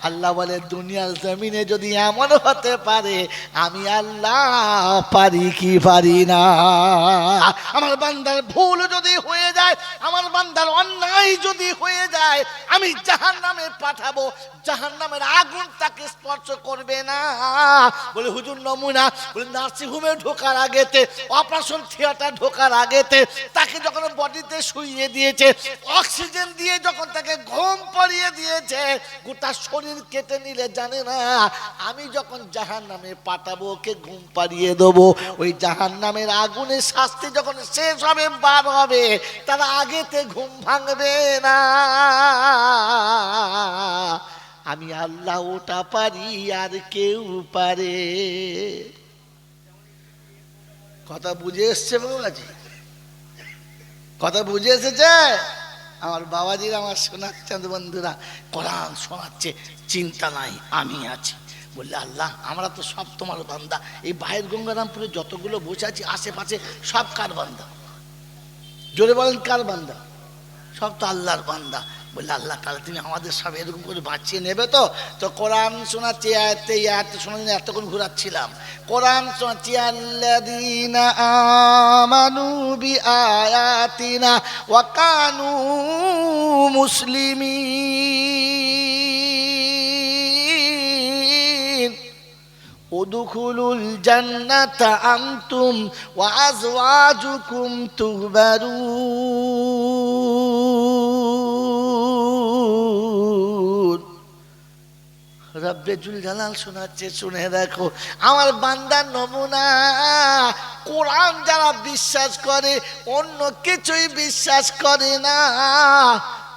আল্লাহ বলে দুনিয়ার জমিনে যদি এমন হতে পারে, আমি আল্লাহ পারি কি পারি না? আমার বান্দার ভুল যদি হয়ে যায়, আমার বান্দার অন্যায় যদি হয়ে যায়, আমি জাহান্নামে পাঠাবো, জাহান্নামের আগুন তাকে স্পর্শ করবে না। বলে হুজুর নমুনা, বলে নার্সিংহোমে ঢোকার আগেতে, অপারেশন থিয়েটার ঢোকার আগেতে তাকে যখন বডিতে শুইয়ে দিয়েছে, অক্সিজেন দিয়ে যখন তাকে ঘুম পাড়িয়ে দিয়েছে, গোটা শরীর কেটে নিলে জানে না আমি যখন জাহান্নামে পাঠাবো ওকে ঘুম পাড়িয়ে দেবো, ওই জাহান্নামের আগুনের শাস্তি যখন শেষ হবে, বার হবে, তারা আগেতে ঘুম ভাঙবে না। আমি আল্লাহ ওটা পারি, আর কেউ পারে? কথা বুঝে এসছে বাবাজি? কথা বুঝে এসেছে? আমার বাবাজিরা আমার শোনাচ্ছেন, বন্ধুরা কোরআন শোনাচ্ছে, চিন্তা নাই আমি আছি। বললে আল্লাহ আমরা তো সব তোমার বান্দা, এই বাইরের গঙ্গারামপুরে যতগুলো বসে আছি আশেপাশে সব কার বান্দা? জোরে বলেন কার বান্দা? সব তো আল্লাহর বান্দা। বললে আল্লাহ তাহলে তুমি আমাদের সব এরকম করে বাঁচিয়ে নেবে তো? তো কোরআন শোনাচ্ছি, আয়াতে শোনার জন্য এতক্ষণ ঘুরাচ্ছিলাম। কোরআন শোনাচ্ছি, আল্লাযীনা আমানু বিআয়াতিনা ওয়া কানু মুসলিমিন উদখুলুল জান্নাতা আনতুম ওয়া আযওয়াজুকুম তুহবারুন। রব্বে জুল জালাল শোনাচ্ছে, শুনে দেখো আমার বান্দার নমুনা। কোরআন যারা বিশ্বাস করে, অন্য কিছুই বিশ্বাস করে না।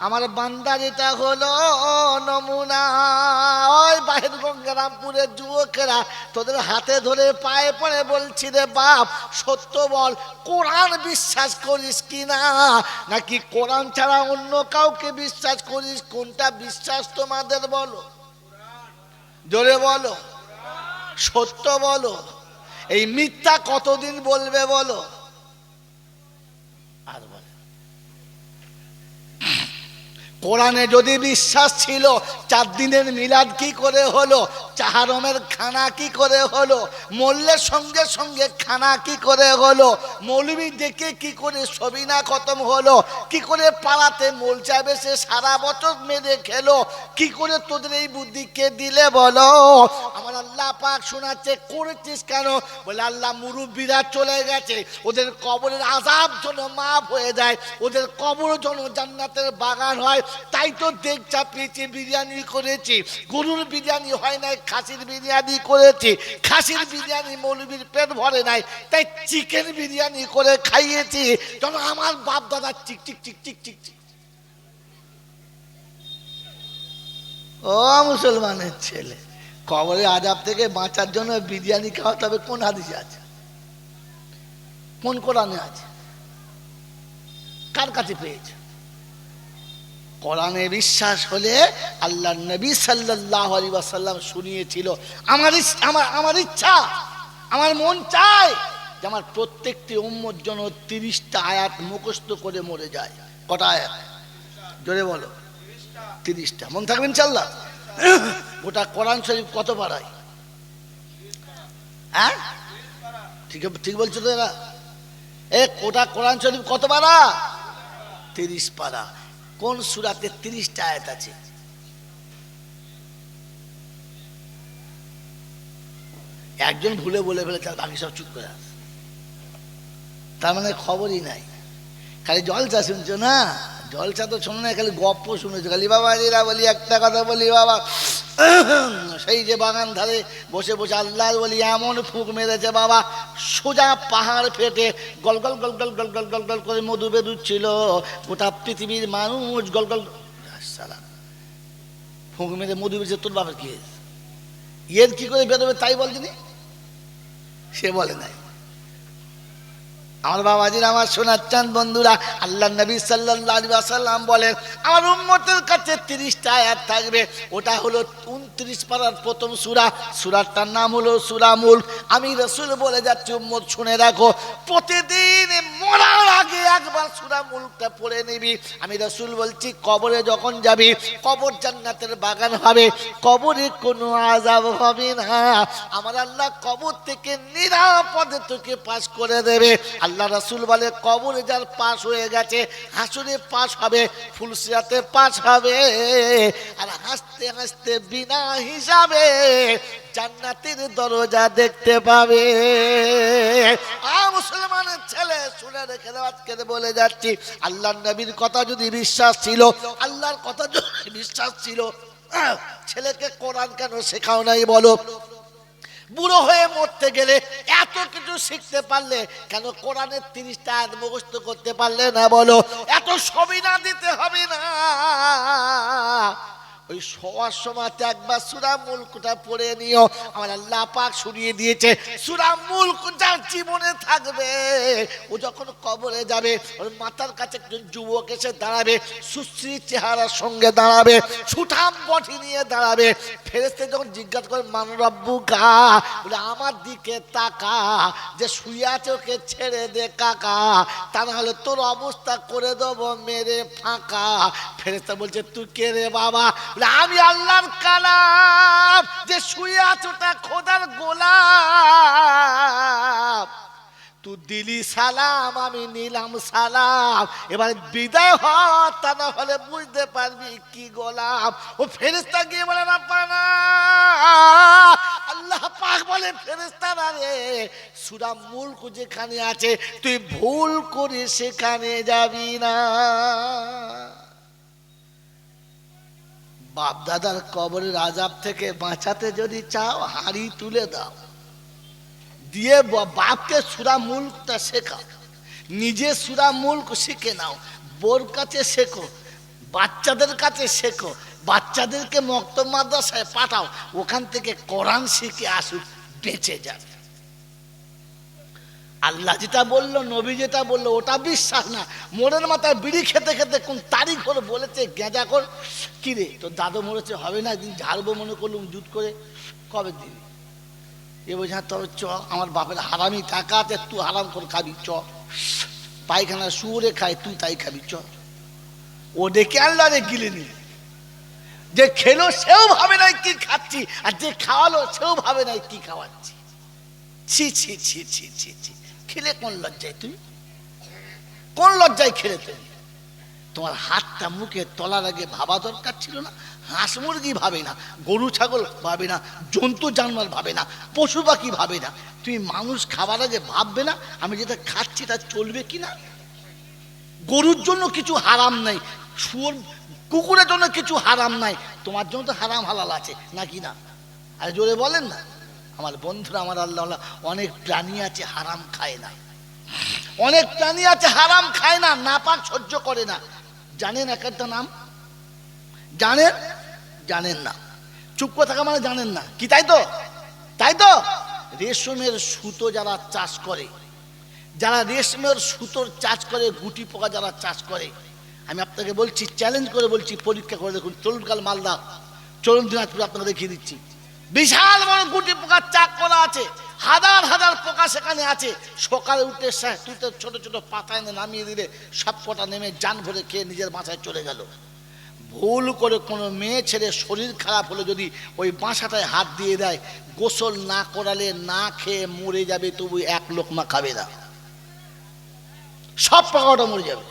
আমার বান্দার এটা হলো নমুনা। ওই বাহির গঙ্গারামপুরের যুবকেরা তোদের হাতে ধরে পায়ে পড়ে বলছি রে বাপ, সত্য বল, কোরআন বিশ্বাস করিস কিনা, নাকি কোরআন ছাড়া অন্য কাউকে বিশ্বাস করিস? কোনটা বিশ্বাস তোমাদের বলো? জোরে বলো, সত্য বলো। এই মিথ্যা কতদিন বলবে বলো? আর বলে কোরআনে যদি বিশ্বাস ছিল, 4 দিনের মিলাদ কি করে হলো? চাহারমের খানা কি করে হলো? মল্লের সঙ্গে সঙ্গে খানা কি করে হলো? মৌলবি ডেকে কি করে সবিনা খতম হলো? কি করে পাড়াতে মোলচা বেসে সারা বছর মেরে খেলো? কি করে তোদের এই বুদ্ধি কে দিলে বলো? আমার আল্লাহ পাক শোনাচ্ছে, করেছিস কেন? বলে আল্লাহ মুরব্বীরা চলে গেছে, ওদের কবরের আযাব যেন মাফ হয়ে যায়, ওদের কবর যেন জান্নাতের বাগান হয়, তাই তো দেখ চাপিয়েছি, বিরিয়ানি করেছি। গরুর বিরিয়ানি হয় নাই, খাসির বিরিয়ানি করেছি। খাসির বিরিয়ানি মৌলবীর পেট ভরে নাই, তাই চিকেন বিরিয়ানি করে খাইয়েছি, যেন আমার বাপ দাদা চিক চিক চিক চিক চিক চিক। ও মুসলমানের ছেলে, কবরে আযাব থেকে বাঁচার জন্য বিরিয়ানি খাওয়াতে হবে, কোন হাদিসে আছে? কোন কোরআনে আছে? কার কাছে পেয়েছে? কোরআনে বিশ্বাস হলে আল্লাহর নবী সাল্লাল্লাহু আলাইহি ওয়াসাল্লাম শুনিয়েছিল, আমার ইচ্ছা, আমার মন চায় যে আমার প্রত্যেকটি উম্মত যেন 30টা আয়াত মুখস্থ করে মরে যায়। কটা আয়াত? জোরে বলো। 30টা। মন থাকবে ইনশাআল্লাহ। গোটা কোরআন শরীফ কত পারায়? হ্যাঁ, ঠিক বলছো তো এরা? গোটা কোরআন শরীফ কত পারা? 30 পারা। কোন সূরাতে 30টা আয়াত আছে? একজন ভুলে বলে ফেলেছে, বাকি সব চুপ করে আছে। তার মানে খবরই নাই, খালি জলসা শুনছো না। জলসা তো শোনো না, খালি গপ্প শুনেছো খালি। বাবা এরা বলি একটা কথা বলি বাবা, সেই যে বাগান ধারে বসে বসে আল্লাহ বলি এমন ফুঁক মেরেছে বাবা, সোজা পাহাড় ফেটে গল গল গল গল গল গল গল গল করে মধু বেরুচ্ছিল। গোটা পৃথিবীর মানুষ গল গল সালাম ফুঁক মেরে মধু বেরোচ্ছে। তোর বাবার কি হয়েছে? এর কি করে বেরোবে তাই বলছিনি? সে বলে নাই। আমার বাবাজির, আমার সোনার চাঁদ বন্ধুরা, আল্লাহ নবী সাল্লাল্লাহু আলাইহি ওয়াসাল্লাম বলেন আমার উম্মতের কাছে 30টা আয়াত থাকবে। ওটা হলো 29 পারার প্রথম সূরা। সূরাটার নাম হলো সূরা মুলক। আমি রাসূল বলে যাচ্ছি, উম্মত শুনে রাখো, প্রতিদিন মরার আগে একবার সূরা মুলকটা পড়ে নিবি। আমি রাসূল বলছি, কবরে যখন যাবি, কবর জান্নাতের বাগান হবে, কবরে কোনো আযাব হবে না। আমার আল্লাহ কবর থেকে নিরাপদে তোকে পাস করে দেবে। আল্লাহ রাসূল বলে, কবরে যার পাস হয়ে গেছে, হাসরে পাস হবে, ফুলসিরাতে পাস হবে, আর হাসতে হাসতে বিনা হিসাবে জান্নাতের দরজা দেখতে পাবে। মুসলমানের ছেলে, শুনে রেখে আজকে বলে যাচ্ছি, আল্লাহর নবীর কথা যদি বিশ্বাস ছিল, আল্লাহর কথা যদি বিশ্বাস ছিল, ছেলেকে কোরআন কেন শেখাও নাই বলো? বুড়ো হয়ে মরতে গেলে এত কিছু শিখতে পারলে কেন কোরআনের 30টা আয়াত মুখস্থ করতে পারলে না বলো? এত সবিনা দিতে হবে না। ওই শোয়ার সময় একবার সূরা মুলকটা পড়ে নিও। আমার আল্লাহ পাক শুনিয়ে দিয়েছে, সূরা মুলক যার জীবনে থাকবে, ও যখন কবরে যাবে, ওর মাথার কাছে একজন যুবক এসে দাঁড়াবে, সুশ্রী চেহারার সঙ্গে দাঁড়াবে, সুঠাম বডি নিয়ে দাঁড়াবে। ফেরেশতা যখন জিজ্ঞাসা করে মান রাব্বুকা, বলে আমার দিকে তাকা, যে শুয়ে আছে ওকে ছেড়ে দে কাকা, তা না হলে তোর অবস্থা করে দেবো মেরে ফাঁকা। ফেরেশতা বলছে, তুই কে রে বাবা? আমি আল্লাহর কালাম, যে শুয়ে আছো তা খোদার গোলাম। তুই দিলি সালাম, আমি নিলাম সালাম, এবার বিদায় হ, তা না হলে বুঝতে পারবি কি গোলাম। ও ফেরেশতা গিয়ে বলে, রাব্বানা, আল্লাহ পাক বলে, ফেরেশতা না রে, সূরা মুলক যেখানে আছে তুই ভুল করে সেখানে যাবি না। বাপ দাদার কবরের আযাব থেকে বাঁচাতে যদি চাও, হাঁড়ি তুলে দাও, দিয়ে বাপকে সূরা মুলকটা শেখাও, নিজে সূরা মুলক শিখে নাও, বোর কাছে শেখো, বাচ্চাদের কাছে শেখো, বাচ্চাদেরকে মক্তব মাদ্রাসায় পাঠাও, ওখান থেকে কোরআন শিখে আসুক, বেঁচে যাবে। আল্লাহ যেটা বললো, নবী যেটা বললো, ওটা বিশ্বাস না। মোড়ের মাথায় বিড়ি খেতে খেতে কোন তারিখ হলো বলেছে, গেঁজা কর, কিরে তোর দাদু মরেছে, হবে না একদিন ঝাড়বো মনে করলুম জুট করে, কবে দিবি? এ বলছে, হ্যাঁ তবে চ, আমার বাপের হারামি টাকা আছে, তুই হারাম করে খাবি, চ, পায়খানা শুয়োরে খায়, তুই তাই খাবি, চ। ও ডেকে আনলো, রে গিলে নিল। যে খেলো সেও ভাবে নাই কি খাচ্ছি, আর যে খাওয়ালো সেও ভাবে নাই কি খাওয়াচ্ছি। ছি ছি ছি ছি ছি ছি, খেলে কোন লজ্জায়? তুমি কোন লজ্জায় খেলে? তুমি তোমার হাতটা মুখে তলার আগে ভাবা দরকার ছিল না? হাঁস মুরগি ভাবে না, গরু ছাগল ভাবে না, জন্তু জানোয়ার ভাবে না, পশু পাখি ভাবে না, তুমি মানুষ খাবার আগে ভাববে না আমি যেটা খাচ্ছি তা চলবে কিনা? গরুর জন্য কিছু হারাম নাই, শুয়োর কুকুরের জন্য কিছু হারাম নাই, তোমার জন্য তো হারাম হালাল আছে নাকি না? আরে জোরে বলেন না। আমার বন্ধুরা, আমার আল্লাহ, অনেক প্রাণী আছে হারাম খায় না, অনেক প্রাণী আছে হারাম খায় না, নাপাক সহ্য করে না। জানেন এক একটা নাম? জানেন? জানেন না, চুপ করে থাকা মানে জানেন না কি? তাই তো, তাই তো। রেশমের সুতো যারা চাষ করে, যারা রেশমের সুতোর চাষ করে, গুটি পোকা যারা চাষ করে, আমি আপনাকে বলছি, চ্যালেঞ্জ করে বলছি, পরীক্ষা করে দেখুন। চলুন কাল মালদা, চলুন দিনাজপুর, আপনাকে দেখিয়ে দিচ্ছি। বিশাল বড় গুটি পোকার চাক করা আছে, হাজার হাজার পোকা সেখানে আছে। সকালে উঠে ছোট ছোট পাতা এনে নামিয়ে দিলে সব কটা নেমে জান ভরে খেয়ে নিজের বাসায় চলে গেল। ভুল করে কোনো মেয়ে ছেলে শরীর খারাপ হলে যদি ওই বাসাটায় হাত দিয়ে দেয়, গোসল না করালে না খেয়ে মরে যাবে, তবু এক লোকমা খাবে না, সব পোকাটা মরে যাবে।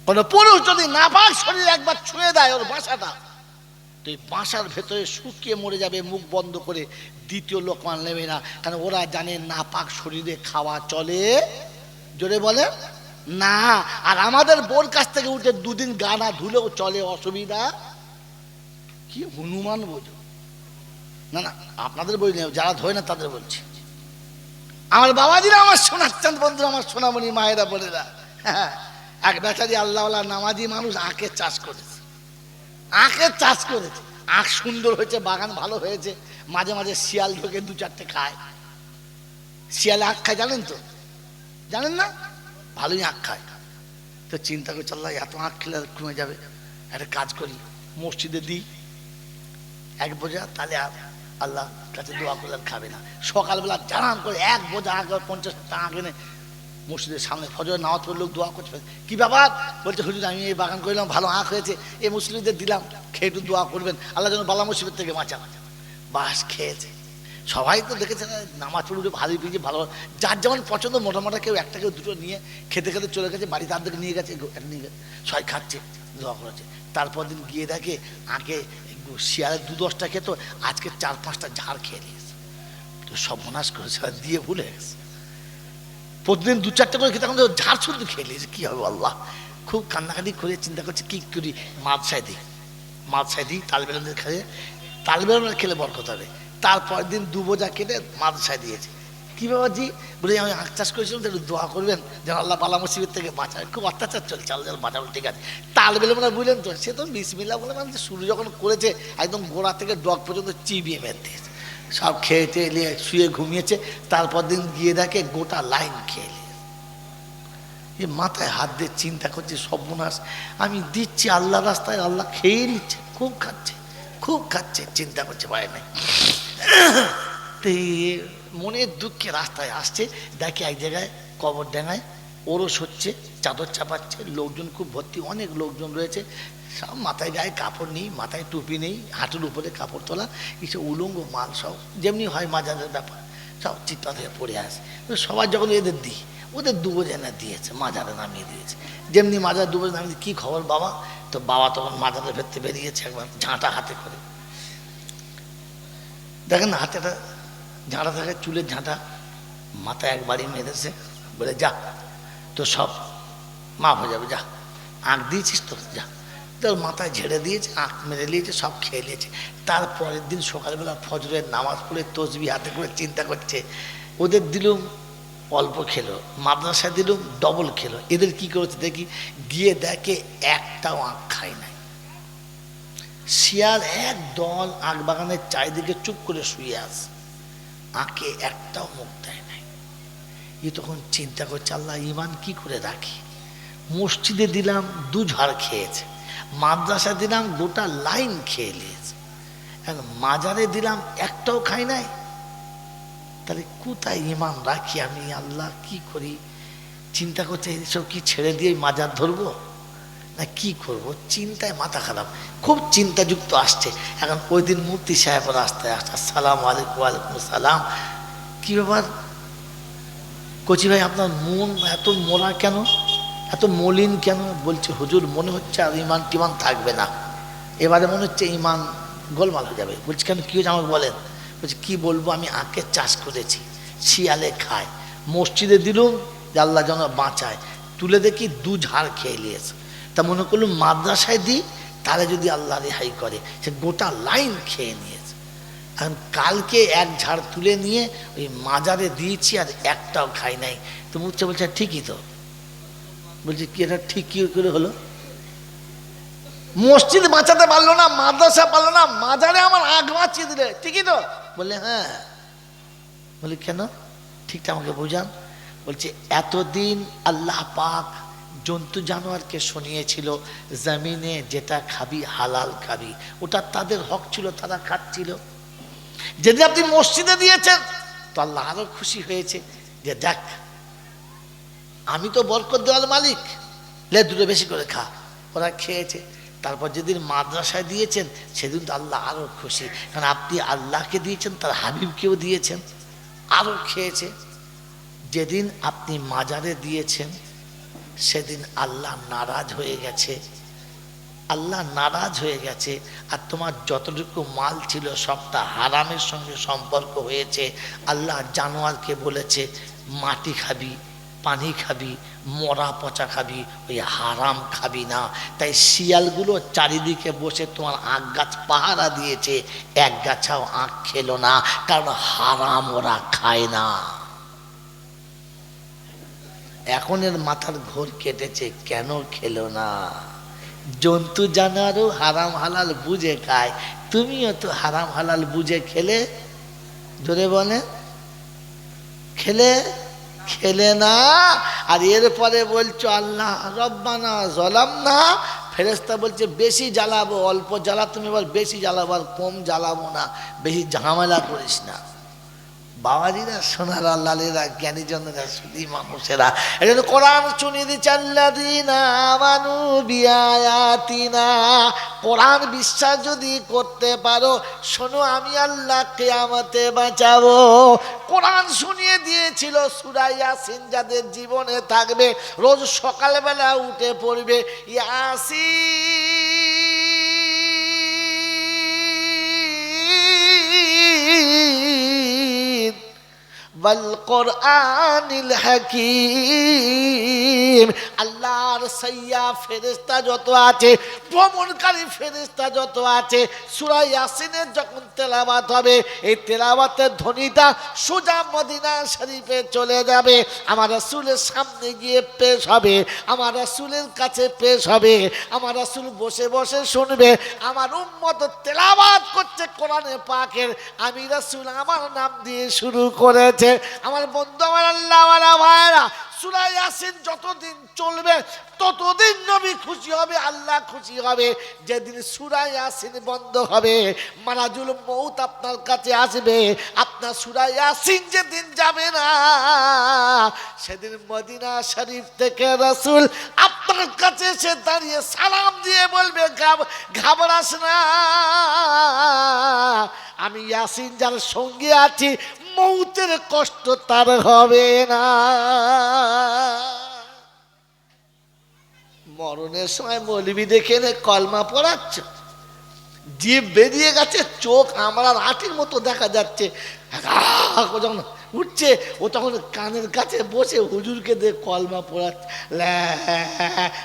কোনো পুরুষ যদি নাপাক শরীর একবার ছুঁয়ে দেয় ওর বাসাটা, তো এই বাসার ভেতরে শুকিয়ে মরে যাবে মুখ বন্ধ করে, দ্বিতীয় লোকমান নেবে না। কারণ ওরা জানে নাপাক শরীরে খাওয়া চলে, জোরে বলে না। আর আমাদের বোর কাছ থেকে উঠে দুদিন গা না ধুলেও চলে, অসুবিধা কি? হনুমান বোঝো না, না আপনাদের বই নেই, যারা ধরে না তাদের বলছি। আমার বাবাজিরা, আমার শোনাচ্ছেন বন্ধুরা, আমার সোনামণি মায়েরা বোনেরা, এক বেচারি আল্লাহওয়ালা নামাজি মানুষ আখের চাষ করেছে। আখের চাষ করেছে, আখ সুন্দর হয়েছে, বাগান ভালো হয়েছে। মাঝে মাঝে শিয়াল ঢোকে, দু চারটে খায়। শিয়ালে আখ খায়, জানেন তো? জানেন না? ভালোই আখ খায়। তো চিন্তা করছে, আল্লাহ এত আখ খেলে কমে যাবে, একটা কাজ করি, মসজিদে দিই এক বোঝা, তাহলে আল্লাহ কাছে দোয়া করলে খাবে না। সকালবেলা জানান করে এক বোঝা আখ, 50 টাকা এনে মসজিদের সামনে ফজরের নামাজ পড়ে লোক দোয়া করছে। কি ব্যাপার? বলছে হুজুর আমি এই বাগান করলাম, ভালো আখ হয়েছে, এই মুসলিমদের দিলাম, খেয়ে একটু দোয়া করবেন, আল্লাহ যেন বালা মুসিবত থেকে বাঁচান। বাস খেয়েছে। সবাই তো দেখেছে না, নামাজ পড়ে ভালোই পেয়েছে, ভালো, যার যেমন পছন্দ, মোটামোটা কেউ একটা কেউ দুটো নিয়ে খেতে খেতে চলে গেছে বাড়ি, তার দিকে নিয়ে গেছে, নিয়ে গেছে, সবাই খাচ্ছে, দোয়া করেছে। তারপর দিন গিয়ে দেখে আগে শিয়ালের 2-10টা খেত, আজকে 4-5টা ঝাড় খেয়ে নিয়েছে। তো সর্বনাশ করেছে, দিয়ে ভুলে গেছে। প্রতিদিন 2-4টা করে খেতে, এখন ঝাড় শুধু খেয়ে নিয়েছে, কী হবে আল্লাহ। খুব কান্নাকাটি করে চিন্তা করছে কি করি, মাদ্রাসায় দিই, তালবেলনের খেয়ে, তালবেলনের খেলে বরকত হবে। তারপর দিন 2 বোঝা কেটে মাদ্রাসায় দিয়েছে। কি বাবাজি? বলে আমি আখ চাষ করেছিলাম, একটু দোয়া করবেন যেন আল্লাহ বালা মুসিবত থেকে বাঁচায়। খুব অত্যাচার চলছে, আল্লাহ বাঁচাবো, ঠিক আছে। তালবেল মানে বুঝলেন তো, সে তো বিসমিল্লাহ বলে মানে শুরু যখন করেছে, একদম গোড়া থেকে ডগ পর্যন্ত চিবিয়ে মেরে দিয়েছে। সব খেয়েছে, নিয়ে শুয়ে ঘুমিয়েছে। তারপর দিন গিয়ে দেখে গোটা লাইন খেয়ে নিয়েছে। এ মাথায় হাত দিয়ে চিন্তা করছে, সর্বনাশ, আমি দিচ্ছি আল্লাহ রাস্তায়, আল্লাহ খেয়ে নিচ্ছে, খুব খাচ্ছে, চিন্তা করছে পারে নাই। তো মনের দুঃখে রাস্তায় আসছে, দেখে এক জায়গায় কবর ডাঙায় ওরস হচ্ছে, চাদর চাপাচ্ছে, লোকজন খুব ভর্তি, অনেক লোকজন রয়েছে। সব মাথায় গায়ে কাপড় নেই, মাথায় টুপি নেই, হাঁটুর উপরে কাপড় তোলা, কিছু উলঙ্গ মাল, সব যেমনি হয় মাজারের ব্যাপার, সব চিৎপা থেকে পড়ে আসে। সবার যখন এদের দিই, ওদের 2 বোঝা না দিয়েছে, মাজারে নামিয়ে দিয়েছে। যেমনি মাজার 2 বোঝা নামিয়ে, কী খবর বাবা? তো বাবা তখন মাজারের ভেতরে বেরিয়েছে, একবার ঝাঁটা হাতে করে, দেখেন হাতেটা ঝাঁটা থাকে, চুলের ঝাঁটা, মাথায় একবারই মেরেছে, বলে যা তো সব মাফ হয়ে যাবে, যা আঁক দিয়েছিস তো, যা। তোর মাথায় ঝেড়ে দিয়েছে, আঁক মেরে নিয়েছে, সব খেয়ে নিয়েছে। তারপরের দিন সকালবেলা ফজরের নামাজ পড়ে তসবি হাতে করে চিন্তা করছে, ওদের দিলুম অল্প খেলো, মাদ্রাসায় দিলুম ডবল খেলো, এদের কি করেছে দেখি। গিয়ে দেখে একটাও আঁক খায় নাই। শিয়াল এক দল আখ বাগানের চারিদিকে চুপ করে শুয়ে আছে, আঁকে একটাও মুখ দেয় নাই। এ তখন চিন্তা করছে, আল্লাহ ইমান কি করে রাখি। মসজিদে দিলাম 2 ঝাড় খেয়েছে, মাদ্রাসা দিলাম গোটা লাইন খেয়ে নিয়েছে, এখন মাজারে দিলাম একটাও খাই নাই। তাহলে কোথায় ইমান রাখি আমি, আল্লাহ কি করি। চিন্তা করছে, এইসব কি ছেড়ে দিয়ে মাজার ধরবো না কি করব, চিন্তায় মাথা খারাপ, খুব চিন্তাযুক্ত আসছে। এখন ওই দিন মুফতি সাহেব রাস্তায় আসছে, আসসালামু আলাইকুম। ওয়ালাইকুম আসসালাম। কী ব্যাপার কচি ভাই, আপনার মন এত মোড়া কেন, এত মলিন কেন? বলছে হুজুর মনে হচ্ছে আর ইমান টিমান থাকবে না, এবারে মনে হচ্ছে ইমান গোলমাল হয়ে যাবে। বলছি কেন, কী হয়েছে আমাকে বলেন। বলছে কী বলবো, আমি আখের চাষ করেছি, শিয়ালে খায়, মসজিদে দিলুম যে আল্লাহ যেন বাঁচায়, তুলে দেখি 2 ঝাড় খেয়ে নিয়েছে। তা মনে করলাম মাদ্রাসায় দিই, তাহলে যদি আল্লাহ রেহাই করে। সে গোটা লাইন খেয়ে নিয়েছে। এখন কালকে 1 ঝাড় তুলে নিয়ে ওই মাজারে দিয়েছি, আর একটাও খাই নাই। তো মুখছে বলছে ঠিকই তো। বলছে কি এটা ঠিক কি করে হলো? মসজিদ বাঁচাতে পারলো না, মাদ্রাসা পারলো না, মাজারে আমার আগ বাঁচিয়ে দিলে, ঠিকই তো? বললে হ্যাঁ। বলি কেন, ঠিকটা আমাকে বোঝান। বলছে এতদিন আল্লাহ পাক জন্তু জানোয়ারকে শুনিয়েছিল জমিনে যেটা খাবি হালাল খাবি, ওটা তাদের হক ছিল, তারা খাচ্ছিল। যেদিন আপনি মসজিদে দিয়েছেন তো আল্লাহ আরো খুশি হয়েছে যে দেখ আমি তো বরকত দেওয়ার মালিক, লে দুটো বেশি করে খা। ওরা খেয়েছে। তারপর যেদিন মাদ্রাসায় দিয়েছেন সেদিন তো আল্লাহ আরো খুশি, কারণ আপনি আল্লাহকে দিয়েছেন, তার হাবিবকেও দিয়েছেন, আরো খেয়েছে। যেদিন আপনি মাজারে দিয়েছেন সেদিন আল্লাহ নারাজ হয়ে গেছে, আল্লাহ নারাজ হয়ে গেছে। আর তোমার যতটুকু মাল ছিল সবটা হারামের সঙ্গে সম্পর্ক হয়েছে। আল্লাহ জানোয়ারকে বলেছে মাটি খাবি, পানি খাবি, মরা পচা খাবি, ওই হারাম খাবি না। তাই শিয়ালগুলো চারিদিকে বসে তোমার আখ গাছ পাহারা দিয়েছে, এক গাছাও আখ খেলো না, কারণ হারাম ওরা খায় না। এখন এর মাথার ঘোর কেটেছে, কেন খেলো না? জন্তু জানোয়ারও হারাম হালাল বুঝে খায়, তুমিও তো হারাম হালাল বুঝে খেলে, ধরে বলে খেলে খেলে না। আর এরপরে বলছো আল্লাহ রব্বানা জালামনা, ফেরেশতা বলছে বেশি জ্বালাবো, অল্প জ্বালা তুমি এবার বেশি জ্বালাবো, আর কম জ্বালাবো না, বেশি ঝামেলা করিস না। বাবাজিরা, সোনারা, লালেরা, জ্ঞানীজনেরা, শুধু মানুষেরা, এই জন্য কোরআন শুনিয়ে দিচ্ছে আল্লাযীনা আমানু বিআয়াতিনা। কোরআন বিশ্বাস যদি করতে পারো, শোনো আমি আল্লাহ কিয়ামতে বাঁচাবো। কোরআন শুনিয়ে দিয়েছিল সূরা ইয়াসিন, যাদের জীবনে থাকবে রোজ সকালবেলা উঠে পড়বে ইয়াসিন ওয়াল কোরআনিল হাকীম। আল্লাহর সাইয়া ফেরেশতা যত আছে, ভ্রমণকারী ফেরেশতা যত আছে, সূরা ইয়াসিনের যখন তেলাওয়াত হবে, এই তেলাওয়াতের ধ্বনিটা সোজা মদিনা শরীফে চলে যাবে, আমার রাসূলের সামনে গিয়ে পেশ হবে, আমার রাসূলের কাছে পেশ হবে। আমার রাসূল বসে বসে শুনবে, আমার উম্মত তেলাওয়াত করছে কোরআনে পাকের, আমি রাসূল আমার নাম দিয়ে শুরু করেছে। আমার বন্ধু, আমার আল্লাহওয়ালা ভাইরা, সূরা ইয়াসিন যতদিন চলবে ততদিন নবী খুশি হবে, আল্লাহ খুশি হবে। যেদিন সূরা ইয়াসিন বন্ধ হবে, মারাজুল মউত আপনার কাছে আসবে, আপনার সূরা ইয়াসিন যেদিন যাবে না, সেদিন মদিনা শরীফ থেকে রাসূল আপনার কাছে এসে দাঁড়িয়ে সালাম দিয়ে বলবে ঘাবড়াস না, আমি ইয়াসিন যার সঙ্গে আছি, মউতের কষ্ট তার হবে না। মরণের সময় মৌলবি দেখে এনে কলমা পড়াচ্ছ, জিভ বেরিয়ে গেছে, চোখ আমরা আটির মতো দেখা যাচ্ছে, যখন উঠছে ও তখন কানের কাছে বসে হুজুরকে দিয়ে কলমা পড়াচ্ছে।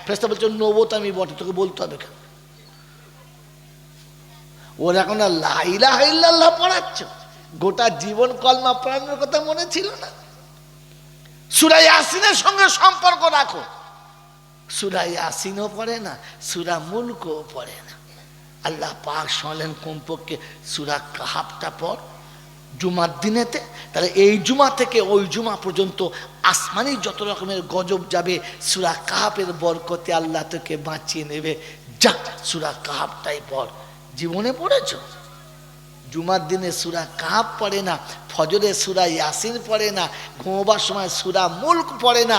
ফেরেশতা বলছে নবত আমি বটে, তোকে বলতে হবে কেন? ওর এখন লা ইলাহা ইল্লাল্লাহ পড়াচ্ছ, গোটা জীবন কলমা পড়ানোর কথা মনে ছিল না? সূরা ইয়াসিনের সঙ্গে সম্পর্ক রাখো। সূরা ইয়াসিনও পড়ে না, সূরা মুলকও পড়ে না। আল্লাহ পাক শুনলেন কমপক্ষে সূরা কাহাফটা পড় জুমার দিনেতে, তাহলে এই জুমা থেকে ওই জুমা পর্যন্ত আসমানি যত রকমের গজব যাবে, সূরা কাহাফের বরকতে আল্লাহ তোকে বাঁচিয়ে নেবে। যা সূরা কাহাফটাই পড়। জীবনে পড়েছো? জুমার দিনে সূরা কাহাফ পড়ে না, ফজরে সূরা ইয়াসিন পড়ে না, ঘুমোবার সময় সূরা মুলক পড়ে না,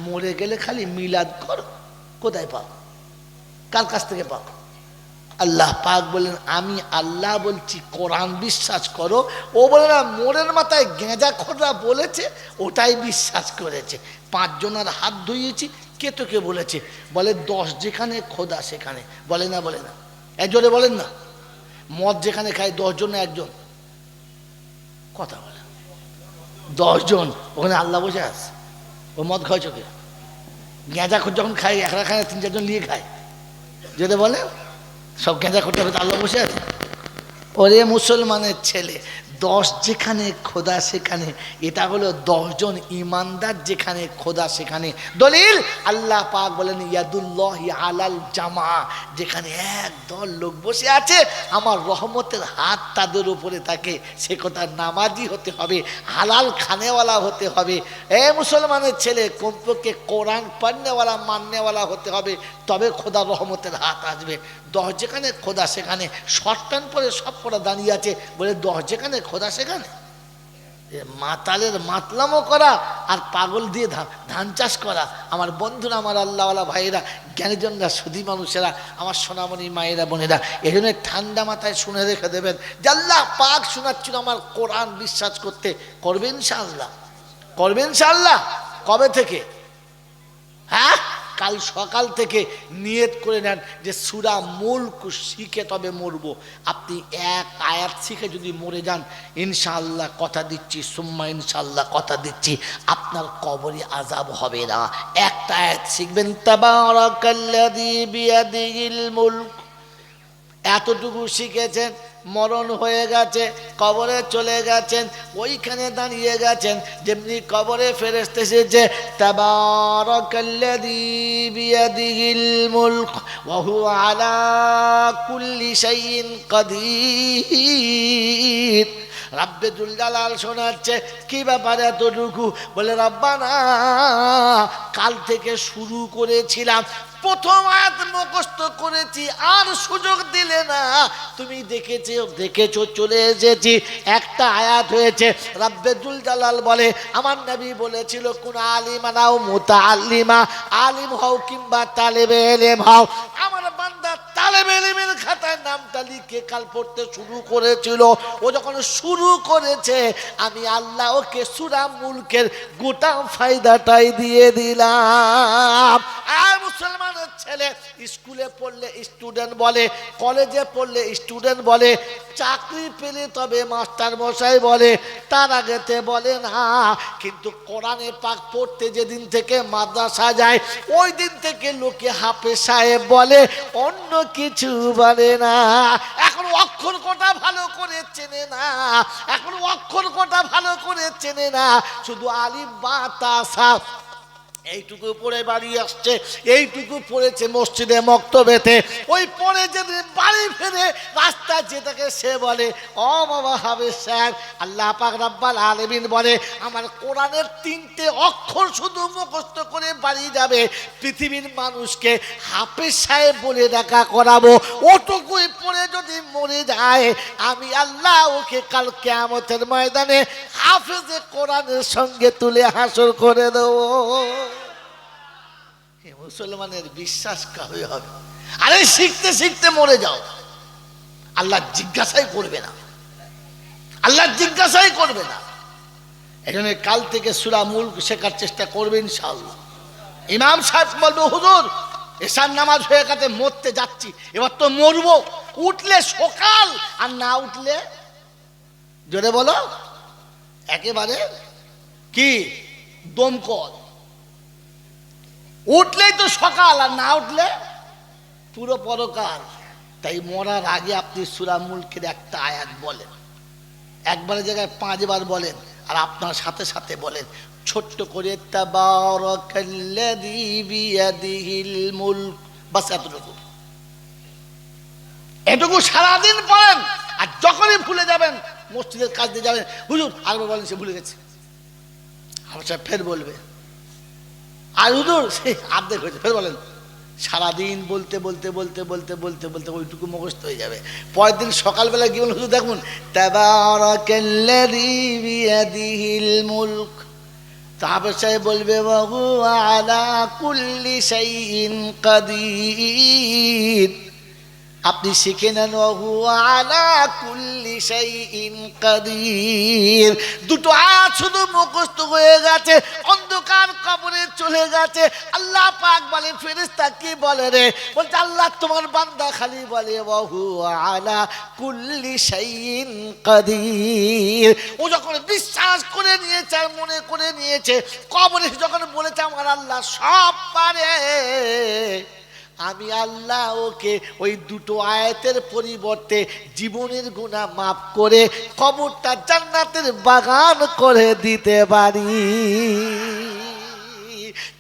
মরে গেলে খালি মিলাদ করো। কোথায় পাও? কার কাছ থেকে পাও? আল্লাহ পাক বলেন আমি আল্লাহ বলছি কোরআন বিশ্বাস করো। ও বলে না মোড়ের মাথায় গেঁজা খোদা বলেছে ওটাই বিশ্বাস করেছে। 5 জনের হাত ধুইয়েছি, কে তোকে বলেছে? বলে 10 যেখানে খোদা সেখানে। বলে না, বলে না, একজনে বলেন না। মদ যেখানে খায় 10 জন, একজন কথা বলে 10 জন, ওখানে আল্লাহ বসে আছে। ও মদ খায় চোখে, গেঁজা খোর যখন খায় একলা খায় 3-4 জন নিয়ে খায়, যেটা বলে সব গেঁজা করতে হবে, আল্লাহ বসে আছে। ওরে মুসলমানের ছেলে, 10 যেখানে খোদা সেখানে, এটা হলো 10 জন ইমানদার যেখানে খোদা সেখানে। দলিল আল্লাহ পাক বলেন ইয়াদুল্লাহি আলাল জামা, যেখানে একদল লোক বসে আছে আমার রহমতের হাত তাদের উপরে থাকে। সে কথা নামাজি হতে হবে, হালাল খানেওয়ালা হতে হবে। মুসলমানের ছেলে কমপক্ষে কোরআন পড়নেওয়ালা মাননেওয়ালা হতে হবে, তবে খোদা রহমতের হাত আসবে। 10 যেখানে খোদা সেখানে, শর্টান পরে সব করা দাঁড়িয়ে আছে বলে 10 যেখানে খোদা সেখানে। মাতালের মাতলামো করা আর পাগল দিয়ে ধান চাষ করা। আমার বন্ধুরা, আমার আল্লাহওয়ালা ভাইয়েরা, জ্ঞানীজনরা, সুধী মানুষেরা, আমার সোনামণি মায়েরা বোনেরা, এই জন্য ঠান্ডা মাথায় শুনে রেখে দেবেন যে আল্লাহ পাক শোনাচ্ছিল আমার কোরআন বিশ্বাস করতে। করবেন ইনশাআল্লাহ, করবেন ইনশাআল্লাহ। কবে থেকে? হ্যাঁ, কাল সকাল থেকে নিয়ত করে নেন যে সূরা মুলক শিখে তবে মরবো। আপনি এক আয়াত শিখে যদি মরে যান, ইনশাআল্লাহ কথা দিচ্ছি, সুম্মা ইনশাআল্লাহ কথা দিচ্ছি, আপনার কবরে আযাব হবে না। একটা আয়াত শিখবেন, তাবারাকাল্লাযী বিয়াদিহিল মুলক। এতটুকু শিখেছেন, মরণ হয়ে গেছে, কবরে চলে গেছেন, ওইখানে দাঁড়িয়ে গেছেন, যেমনি কবরে ফেরেশতা এসেছে, তাবারাকাল্লাযী বিয়াদিহিল মুলক ওয়া হুয়া আলা কুল্লি শাইইন কাদির। রাব্বে জুল জালাল শোনাচ্ছে, কি ব্যাপারে এতটুকু? বলে রব্বানা, কাল থেকে শুরু করেছিলাম, প্রথম আয়াত মুখস্থ করেছি, আর সুযোগ দিলে না। তুমি দেখেছো চলে এসেছি, একটা আয়াত হয়েছে। রাব্বে জুল জালাল বলে, আমার নবী বলেছিল কোন আলিমা নাও মুতাআল্লিমা, আলিম হও কিংবা তালেবে ইলম হও। আমার বান্দা তালেবে ইলমের খাতায় নামটা লিখে কাল পড়তে শুরু করেছিল। ও যখন শুরু করেছে, আমি আল্লাহ ওকে সূরা মুলকের গোটা ফায়দাটাই দিয়ে দিলাম। আর মুসলমানের ছেলে স্কুলে পড়লে স্টুডেন্ট বলে, কলেজে পড়লে স্টুডেন্ট বলে, চাকরি পেলে তবে মাস্টার মশাই বলে, তার আগেতে বলে না। কিন্তু কোরআনে পাক পড়তে যেদিন থেকে মাদ্রাসা যায়, ওই দিন থেকে লোকে হাফেজ সাহেব বলে, অন্য কিছু বলে না। এখন অক্ষর কটা ভালো করে চেনে না, এখন অক্ষর কটা ভালো করে চেনে না, শুধু আলিফ বা তা সা এইটুকু পড়ে বাড়ি আসছে, এইটুকু পড়েছে মসজিদে মক্তবেতে। ওই পড়ে যদি বাড়ি ফেরে রাস্তায় যেটাকে সে বলে, ও বাবা হাফেজ সাহেব। আল্লাহ পাক রব্বুল আলামিন বলে, আমার কোরআনের 3টে অক্ষর শুধু মুখস্থ করে বাড়ি যাবে, পৃথিবীর মানুষকে হাফেজ সাহেব বলে ডাকা করাবো। ওটুকুই পড়ে যদি মরে যায়, আমি আল্লাহ ওকে কাল কিয়ামতের ময়দানে হাফেজে কোরআনের সঙ্গে তুলে হাসর করে দেবো। মুসলমানের বিশ্বাস কাবে হবে? আরে শিখতে শিখতে মরে যাও, আল্লাহ জিজ্ঞাসাই করবে না, আল্লাহ জিজ্ঞাসাই করবে না। এই জন্য কাল থেকে সূরা মুলক শেখার চেষ্টা করবে ইনশাআল্লাহ। ইমাম সাহেব বলবে, হুজুর এশার নামাজ হয়ে গেছে, মরতে যাচ্ছি, এবার তো মরবো। উঠলে সকাল, আর না উঠলে, জোরে বলো, একেবারে কি দমকল। উঠলেই তো সকাল, আর না উঠলে পুরো পরকাল। তাই মরার আগে আপনি সূরা মুলকের একটা আয়াত বলেন, একবারের জায়গায় 5 বার বলেন, আর আপনার সাথে সাথে বলেন ছোট্ট করে, তাবারাকাল্লাযী বিয়াদিহিল মুলক। বাস এতটুকু, এটুকু সারাদিন পড়েন। আর যখনই ভুলে যাবেন, মসজিদের কাজ দিয়ে যাবেন, হুজুর আরেকবার বলেন, সে ভুলে গেছে, আচ্ছা ফের বলবে, আর হুজুর সে আর্ধেক হয়েছে, ফের বলেন। সারাদিন বলতে বলতে বলতে বলতে বলতে বলতে ওইটুকু মুখস্থ হয়ে যাবে। পরের দিন সকালবেলা কি বলেন, হুজুর দেখুন, তাবারাকাল্লাযী বিয়াদিহিল মুলক। তারপর সাহেব বলবে, ওয়া হুয়া আলা কুল্লি শাইইন কাদির। আপনি শিখে নেন, ওয়া হুয়া আলা কুল্লি শাইইন কাদির। দুটো আয়াত শুধু মুখস্থ হয়ে গেছে, অন্ধকার কবরে চলে গেছে। আল্লাহ পাক বলে, ফেরেশতা কি বলে রে? বলতে আল্লাহ তোমার বান্দা খালি বলে, ওয়া হুয়া আলা কুল্লি শাইইন কাদির। ও যখন বিশ্বাস করে নিয়েছে আর মনে করে নিয়েছে, কবরে যখন বলেছে আমার আল্লাহ সব পারে, আমি আল্লাহ ওকে ওই দুটো আয়াতের পরিবর্তে জীবনের গুনাহ মাফ করে কবরটা জান্নাতের বাগান করে দিতে পারি।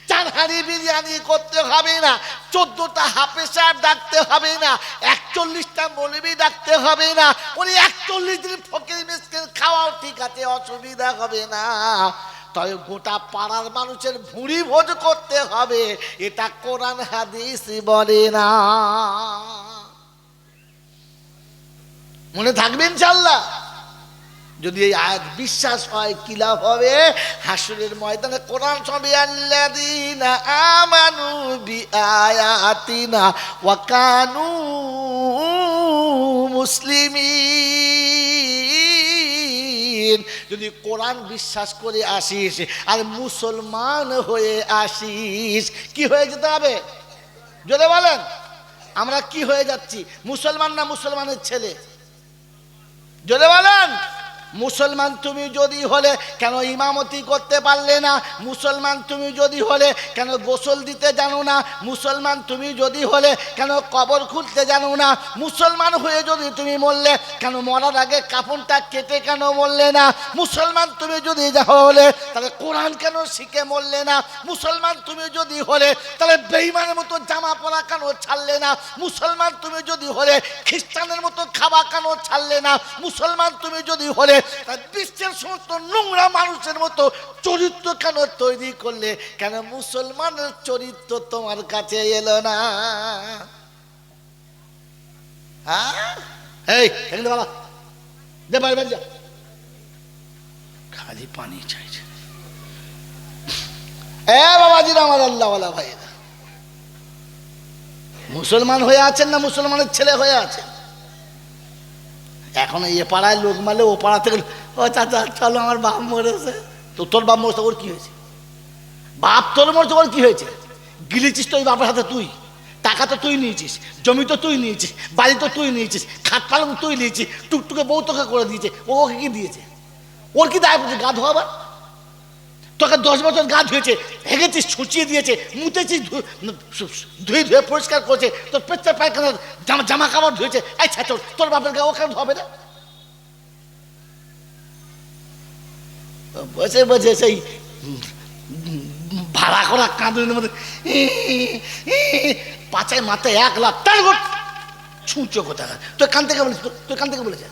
চার হাঁড়ি বিরিয়ানি করতে হবে না, 14টা হাফেজ সাহেব ডাকতে হবে না, 41টা মৌলবি ডাকতে হবে না, উনি 41 দিন ফকির মিসকিন খাওয়াও ঠিক আছে, অসুবিধা হবে না। তবে গোটা পাড়ার মানুষের ভুঁড়ি ভোজ করতে হবে, এটা কোরআন হাদিস বলে না। মনে থাকবে ইনশাআল্লাহ। যদি এই আয়াত বিশ্বাস হয় কি লাভ হবে? হাসরের ময়দানে কোরআন সবে আল্লাযীনা আমানু বিআয়াতিনা ওয়া কানু মুসলিমিন। যদি কোরআন বিশ্বাস করে আসিস আর মুসলমান হয়ে আসিস, কি হয়ে যেতে হবে? জোরে বলেন। আমরা কি হয়ে যাচ্ছি? মুসলমান না মুসলমানের ছেলে? জোরে বলেন। মুসলমান তুমি যদি হলে কেন ইমামতি করতে পারলে না? মুসলমান তুমি যদি হলে কেন গোসল দিতে জানো না? মুসলমান তুমি যদি হলে কেন কবর খুলতে জানো না? মুসলমান হয়ে যদি তুমি মরলে কেন মরার আগে কাফনটা কেটে কেন মরলে না? মুসলমান তুমি যদি হলে তাহলে কোরআন কেন শিখে মরলে না? মুসলমান তুমি যদি হলে তাহলে বেঈমানের মতো জামা পরা কেন ছাড়লে না? মুসলমান তুমি যদি হলে খ্রিস্টানের মতো খাওয়া কেন ছাড়লে না? মুসলমান তুমি যদি হলে বিশ্বের সমস্ত নোংরা মানুষের মতো চরিত্র কেন তৈরি করলে? কেন মুসলমানের চরিত্র তোমার কাছে এলো না? বাবা দে বাইরে যা, খালি পানি চাইছে। বাবাজিরা, আমার আল্লাহওয়ালা ভাইরা, মুসলমান হয়ে আছেন না মুসলমানের ছেলে হয়ে আছেন? এখন এ পাড়ায় লোক মারলে ও পাড়া থেকে, ও চাচা চলো আমার বাপ মরেছে। তো তোর বাপ মরেছে, ওর কি হয়েছে? বাপ তোর মরেছে, ওর কি হয়েছে? গিলেছিস তো ওই বাপের হাতে তুই, টাকা তো তুই নিয়েছিস, জমি তো তুই নিয়েছিস, বাড়ি তো তুই নিয়েছিস, খাট পালং তুই নিয়েছিস, টুকটুকে বউ তোকে করে দিয়েছে, ও ওকে কি দিয়েছে? ওর কি দায় পড়ছে গা ধোয়াবার? তোকে 10 বছর গা ধুয়েছে, হেগেছিস, ছুচিয়ে দিয়েছে, মুতেছিস, ধুয়ে ধুয়ে পরিষ্কার করেছে, তোর পেচ্ছার পায়খানা জামা কাপড় ধুয়েছে। আচ্ছা তোর বাপের গা ওখানে ধোবে না? বসে বসে সেই ভাড়া করা কাঁদুনের মধ্যে পাচায় মাথায় 1 লাখ টাকা ছুঁচো কোথায়? তুই কান থেকে বলেছিস, তুই কান থেকে বলেছে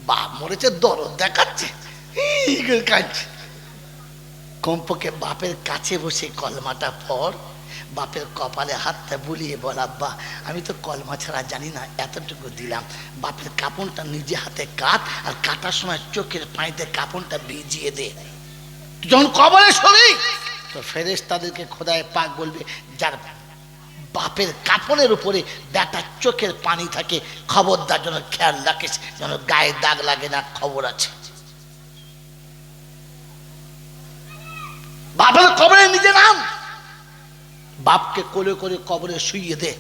বাপ মরেছে, দরদ দেখাচ্ছে, কাঁদছে। কমপক্ষে বাপের কাছে বসে কলমাটা পড়, বাপের কপালে হাতটা বুলিয়ে বল, আব্বা আমি তো কলমা ছাড়া জানি না, এতটুকু দিলাম। বাপের কাপড়টা নিজে হাতে কাট, আর কাটার সময় চোখের পানিতে কাপড়টা ভিজিয়ে দে। যখন কবরে শোবি তো ফেরেশতাদেরকে খোদায় পাক বলবে, যার বাপের কাপড়ের উপরে বেটার চোখের পানি থাকে, খবরদার যেন খেয়াল রাখিস যেন গায়ে দাগ লাগে না, খবর আছে। বাপের কবরে নিজে নাম, বাপকে কোলে করে কবরে শুইয়ে দে,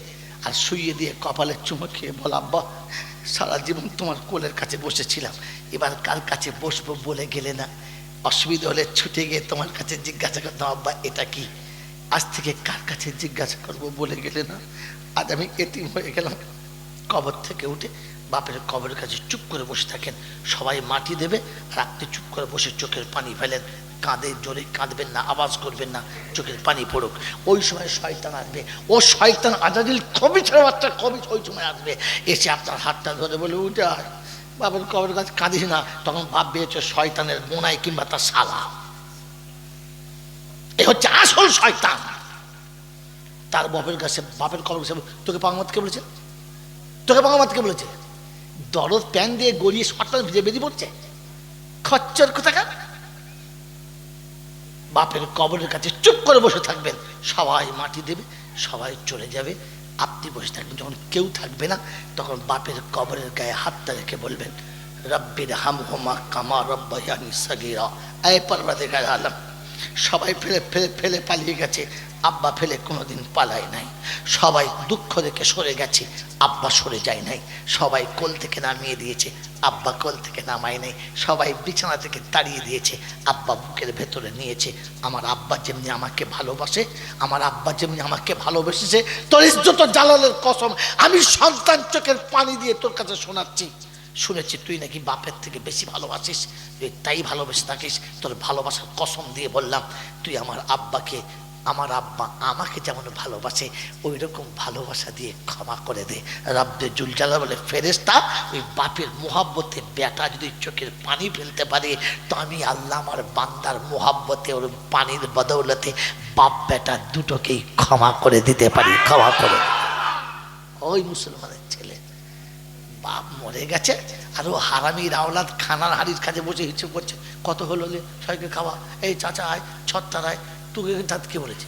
আর শুইয়ে দিয়ে কপালে চুমো খেয়ে বল, আব্বা সারা জীবন তোমার কোলের কাছে বসেছিলাম, এবার কার কাছে বসবো বলে গেলে না? অসুবিধা হলে ছুটে গিয়ে তোমার কাছে জিজ্ঞাসা করতাম, আব্বা এটা কি? আজ থেকে কার কাছে জিজ্ঞাসা করবো বলে গেলে না? আজ আমি এতিম হয়ে গেলাম। কবর থেকে উঠে বাপের কবরের কাছে চুপ করে বসে থাকেন, সবাই মাটি দেবে আর আপনি চুপ করে বসে চোখের পানি ফেলেন, কাঁদে, জোরে কাঁদবেন না, আওয়াজ করবেন না, চোখের পানি পড়ুক। ওই সময় শয়তান আসবে, ও শয়তান আজাদিল খবিছের বাচ্চা খবিছ ওই সময় আসবে, এসে আপনার হাতটা ধরে বলে, উঠে আয় বাপের কবরের কাছে, কাঁদিস না। তখন বাপ বেয়েছে শয়তানের বোনাই কিংবা তার শালা, এ হচ্ছে আসল শয়তান। তার বাপের কাছে, বাপের কবর কাছে, তোকে পাঙ্গামাত কে বলেছে? তোকে পাঙ্গামাত কে বলেছে? দরদ প্যান দিয়ে গড়িয়ে শটটা ভিজে বেরিয়ে পড়ছে, খচ্চর কোথাকার। বাপের কবরের কাছে চুপ করে বসে থাকবেন, সবাই মাটি দেবে, সবাই চলে যাবে, আপনি বসে থাকবেন। যখন কেউ থাকবে না তখন বাপের কবরের গায়ে হাতটা রেখে বলবেন, রব্বির হামহুমা কামা রব্বায়ানি সগীরা। এই পরওয়ারদিগার আলম, সবাই ফেলে ফেলে ফেলে পালিয়ে গেছে, আব্বা ফেলে কোনোদিন পালাই নাই, সবাই দুঃখ দেখে সরে গেছে, আব্বা সরে যায় নাই। সবাই কোল থেকে নামিয়ে দিয়েছে, আব্বা কোল থেকে নামায় নাই। সবাই বিছানা থেকে তাড়িয়ে দিয়েছে, আব্বা বুকের ভেতরে নিয়েছে। আমার আব্বা যেমনি আমাকে ভালোবাসে, আমার আব্বা যেমনি আমাকে ভালোবেসেছে, তোর ইজ্জত জালালের কসম আমি সন্তান চোখের পানি দিয়ে তোর কাছে শোনাচ্ছি। শুনেছি তুই নাকি বাপের থেকে বেশি ভালোবাসিস, তুই তাই ভালোবেসে থাকিস। তোর ভালোবাসার কসম দিয়ে বললাম, তুই আমার আব্বাকে, আমার আব্বা আমাকে যেমন ভালোবাসে ওই রকম ভালোবাসা দিয়ে ক্ষমা করে দে। রাব্বে জুল জালাল বলে, ফেরেশতা ওই বাপের মোহাব্বতে বেটা যদি চোখের পানি ফেলতে পারে, তো আমি আল্লাহ আমার বান্দার মোহাব্বতে ওর পানির বদৌলতে বাপ বেটা দুটোকেই ক্ষমা করে দিতে পারি, ক্ষমা করে। ওই মুসলমানের ছেলে বাপ মরে গেছে, আর ও হারামির আওলাদ খানার হাড়ির কাছে বসে হিসেব করছে, কত হলো লে সবাইকে খাওয়া, এই চাচা আয়, ছত্তার আয়। তোকে এখানে কে বলেছে?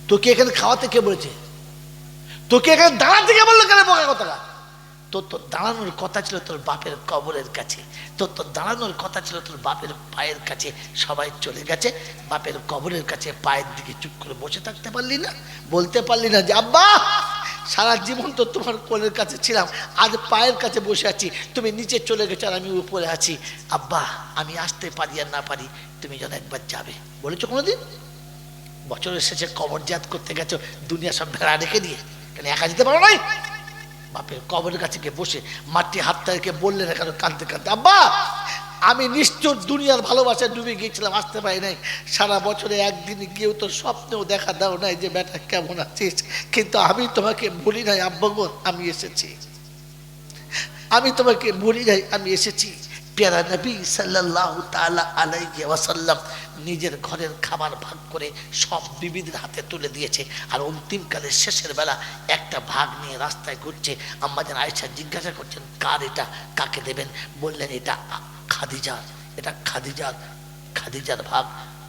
তোকে এখানে খাওয়াতে কে বলেছে? তোকে এখানে দাঁড়াতে কে বললো? কেন বোকা কথা? তোর তো দাঁড়ানোর কথা ছিল তোর বাপের কবরের কাছে, তোর তো দাঁড়ানোর কথা ছিল তোর বাপের পায়ের কাছে। সবাই চলে গেছে, বাপের কবরের কাছে পায়ের দিকে চুপ করে বসে থাকতে পারলি না? বলতে পারলি না যে আব্বা সারা জীবন তো তোমার কোলের কাছে ছিলাম, আজ পায়ের কাছে বসে আছি, তুমি নিচে চলে গেছো আর আমি উপরে আছি। আব্বা আমি আসতে পারি আর না পারি, তুমি যেন একবার যাবে, বলেছো কোনোদিন? বছরের শেষে কবর জিয়ারত করতে গেছো, দুনিয়া সব ভেড়া রেখে দিয়ে, কেন একা যেতে পারো নাই? বাপের কবরের কাছে গিয়ে বসে মাটি হাতটা রেখে বললেন কেন কাঁদতে কাঁদতে, আব্বা আমি নিশ্চয় দুনিয়ার ভালোবাসায় ডুবে গিয়েছিলাম, আসতে পারি নাই। সারা বছরে একদিন গিয়েও তো স্বপ্নেও দেখা দাও নাই যে বেটা কেমন আছিস, কিন্তু আমি তোমাকে ভুলি নাই আব্বা গো, আমি এসেছি, আমি তোমাকে ভুলি নাই, আমি এসেছি। প্যারা নবী সাল্লাল্লাহু তাআলা আলাইহি ওয়াসাল্লাম নিজের ঘরের খাবার ভাগ করে সব বিবিদের হাতে তুলে দিয়েছে, আর অন্তিমকালের শেষের বেলা একটা ভাগ নিয়ে রাস্তায় ঘুরছে। আম্মা জান আয়েশা জিজ্ঞাসা করছেন, কার এটা, কাকে দেবেন? বললেন এটা খাদিজার, এটা খাদিজার ভাগ।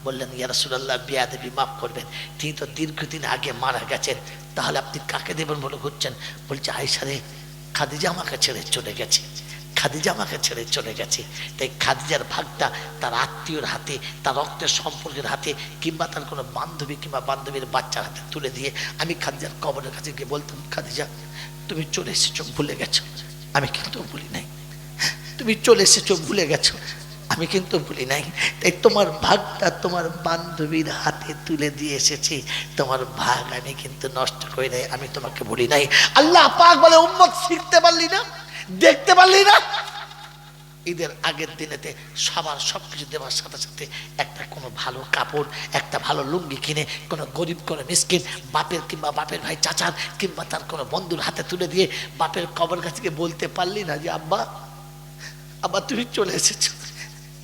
বললেন ইয়া রাসূলুল্লাহ বেয়াদবি মাফ করবেন, তিনি তো দীর্ঘদিন আগে মারা গেছেন, তাহলে আপনি কাকে দেবেন বলে ঘুরছেন? বলছে আয়েশা রে, খাদিজা আমাকে ছেড়ে চলে গেছে, খাদিজা আমাকে ছেড়ে চলে গেছে। তাই খাদিজার ভাগটা তার আত্মীয়র হাতে, তার রক্তের সম্পর্কের হাতে, কিংবা তার কোনো বান্ধবী কিংবা বান্ধবীর বাচ্চার হাতে তুলে দিয়ে আমি খাদিজার কবরের কাছে গিয়ে বলতাম, খাদিজা তুমি চলে এসেছো, ভুলে গেছো, আমি কিন্তু ভুলি নাই। তুমি চলে এসেছো, ভুলে গেছো, আমি কিন্তু ভুলি নাই। তাই তোমার ভাগটা তোমার বান্ধবীর হাতে তুলে দিয়ে এসেছি, তোমার ভাগ আমি কিন্তু নষ্ট করে নাই, আমি তোমাকে ভুলি নাই। আল্লাহ পাক বলে, উম্মত শিখতে পারলি না, দেখতে পারলি না? ঈদের আগের দিনেতে সবার সব কিছু দেওয়ার সাথে সাথে একটা কোনো ভালো কাপড়, একটা ভালো লুঙ্গি কিনে কোনো গরিব কোনো মিসকিন বাপের কিংবা বাপের ভাই চাচার কিংবা তার কোনো বন্ধুর হাতে তুলে দিয়ে বাপের কবর কাছে বলতে পারলি না যে আব্বা, আব্বা তুমি চলে এসেছো,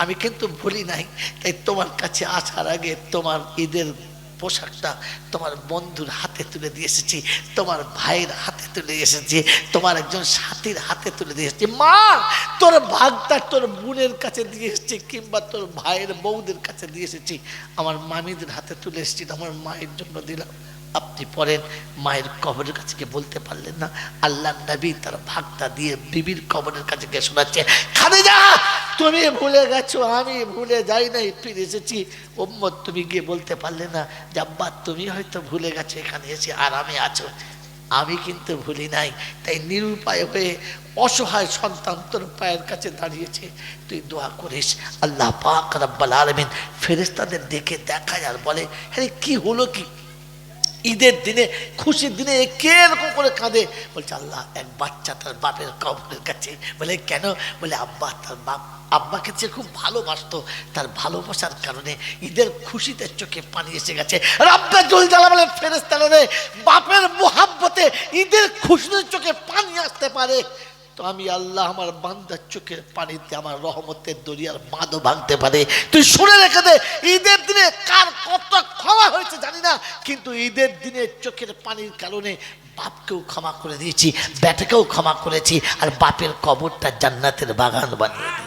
আমি কিন্তু ভুলি নাই। তাই তোমার কাছে আসার আগে তোমার ঈদের পোশাকটা তোমার বন্ধুর হাতে তুলে দিয়ে এসেছি, তোমার ভাইয়ের হাতে তুলে এসেছি, তোমার একজন সাথীর হাতে তুলে দিয়ে এসেছি। মা তোর ভাগটা তোর বোনের কাছে দিয়ে এসেছি, কিংবা তোর ভাইয়ের বউদের কাছে দিয়ে এসেছি, আমার মামিদের হাতে তুলে এসেছি, আমার মায়ের জন্য দিলাম। আপনি পড়েন, মায়ের কবরের কাছে গিয়ে বলতে পারলেন না? আল্লাহ নবী তার ভাগটা দিয়ে বিবির কবরের কাছে গিয়ে শোনাচ্ছে, খাদিজা তুমি ভুলে গেছো, আমি ভুলে যাই নাই, ফিরে এসেছি। উম্মত তুমি গিয়ে বলতে পারলে না যে আব্বা তুমি হয়তো ভুলে গেছো, এখানে এসে আরামে আছো, আমি কিন্তু ভুলি নাই। তাই নিরুপায় হয়ে অসহায় সন্তান তোর পায়ের কাছে দাঁড়িয়েছে, তুই দোয়া করিস। আল্লাহ পাক রব্বুল আলামিন ফেরেশতাদের দেখে দেখায় আর বলে, হ্যাঁ কি হলো কি? ঈদের দিনে, খুশির দিনে কে এরকম করে কাঁদে? বলছে আল্লাহ এক বাচ্চা তার বাপের কবরের কাছে। বলে কেন? বলে আব্বা তার আব্বাকে সে খুব ভালোবাসতো, তার ভালোবাসার কারণে ঈদের খুশিতে চোখে পানি এসে গেছে। রব্বে জুল জালালের ফেরেশতারা রে, বাপের মোহাব্বতে ঈদের খুশিতে চোখে পানি আসতে পারে, তো আমি আল্লাহ আমার বান্দার চোখের পানিতে আমার রহমতের দরিয়ার বাঁধও ভাঙতে পারে। তুই শুনে রেখে দে, ঈদের দিনে কার কত ক্ষমা হয়েছে জানি না, কিন্তু ঈদের দিনে চোখের পানির কারণে বাপকেও ক্ষমা করে দিয়েছি, বেটাকেও ক্ষমা করেছি, আর বাপের কবরটা জান্নাতের বাগান বানিয়ে দিই।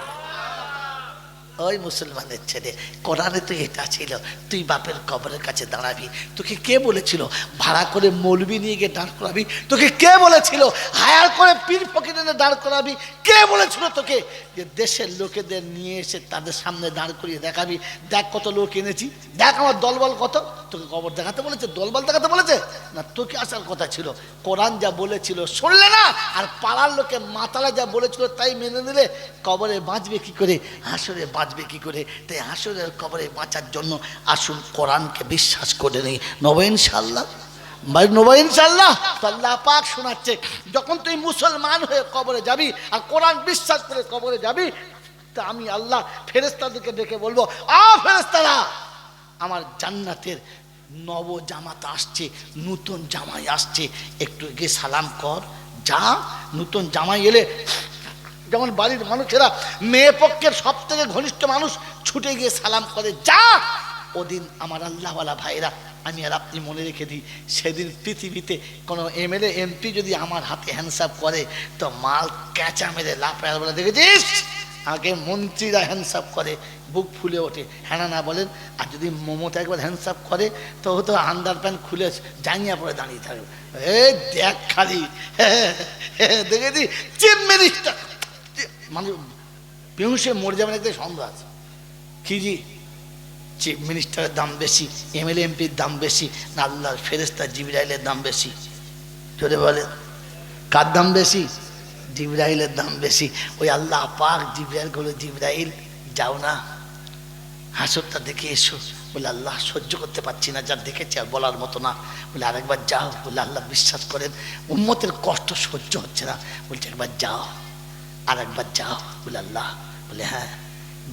ওই মুসলমানের ছেলে, কোরআনে তো এটা ছিল, তুই বাপের কবরের কাছে দাঁড়াবি। তোকে কে বলেছিল ভাড়া করে মৌলবি নিয়ে গিয়ে দাঁড় করাবি? তোকে কে বলেছিল হায়ার করে পীর ফকির এনে দাঁড় করাবি? কে বলেছিল তোকে যে দেশের লোকেদের নিয়ে এসে তাদের সামনে দাঁড় করিয়ে দেখাবি, দেখ কত লোক এনেছি, দেখ আমার দলবল কত? তোকে কবর দেখাতে বলেছে, দলবল দেখাতে বলেছে না, তোকে আসার কথা ছিল। কোরআন যা বলেছিল শুনলে না, আর পাড়ার লোকে মাতালা যা বলেছিল তাই মেনে নিলে। কবরে বাঁচবে কি করে, হাসরে বাঁচবে কি করে? তাই হাসরের কবরে বাঁচার জন্য আসুন কোরআনকে বিশ্বাস করে নেই। নবো ইনশাআল্লাহ, নবো ইনশাআল্লাহ। আল্লাহ পাক শোনাচ্ছে, যখন তুই মুসলমান হয়ে কবরে যাবি আর কোরআন বিশ্বাস করে কবরে যাবি, তা আমি আল্লাহ ফেরেশতাদেরকে ডেকে বলবো, ফেরেশতারা, আমার জান্নাতের নব জামাত আসছে, নতুন জামাই আসছে, একটু গিয়ে সালাম কর যা। নতুন জামাই এলে যেমন বাড়ির মানুষেরা মেয়ে পক্ষের সব থেকে ঘনিষ্ঠ মানুষ ছুটে গিয়ে সালাম করে, যা। ওদিন আমার আল্লাহওয়ালা ভাইরা, আমি আর আপনি মনে রেখে দিই, সেদিন পৃথিবীতে কোনো এমএলএ এমপি যদি আমার হাতে হ্যান্ডসাপ করে তো মাল ক্যাঁচা মেরে লাফায় বলে, দেখেছিস আমাকে মন্ত্রীরা হ্যান্ডসাপ করে, বুক ফুলে ওঠে, হ্যাঁ না বলেন। আর যদি মমতা একবার হ্যান্ডসাপ করে তো হয়তো আন্ডার প্যান্ট খুলে জাঙ্গিয়া পরে দাঁড়িয়ে থাকবে, দেখ খালি দেখেছি চিফ মিনিস্টার মানুষ বেহুশে মরে যাবেন, একদম সন্দেহ আছে। কি জি, চিফ মিনিস্টারের দাম বেশি, এমএলএ এমপির দাম বেশি না আল্লাহর ফেরেশতা জিবরাইলের দাম বেশি? জোরে বলে, কার দাম বেশি? জিবরাইলের দাম বেশি। ওই আল্লাহ পাক জিবরাইল বলে, জিবরাইল যাও না, হাসরটা দেখে এসো। বলে আল্লাহ সহ্য করতে পারছি না, যা দেখেছি আর বলার মতো না। বলে আরেকবার যাও। বলে আল্লাহ বিশ্বাস করেন উম্মতের কষ্ট সহ্য হচ্ছে না। বলছে একবার যাও, আর একবার যাও। বলে আল্লাহ, বলে হ্যাঁ,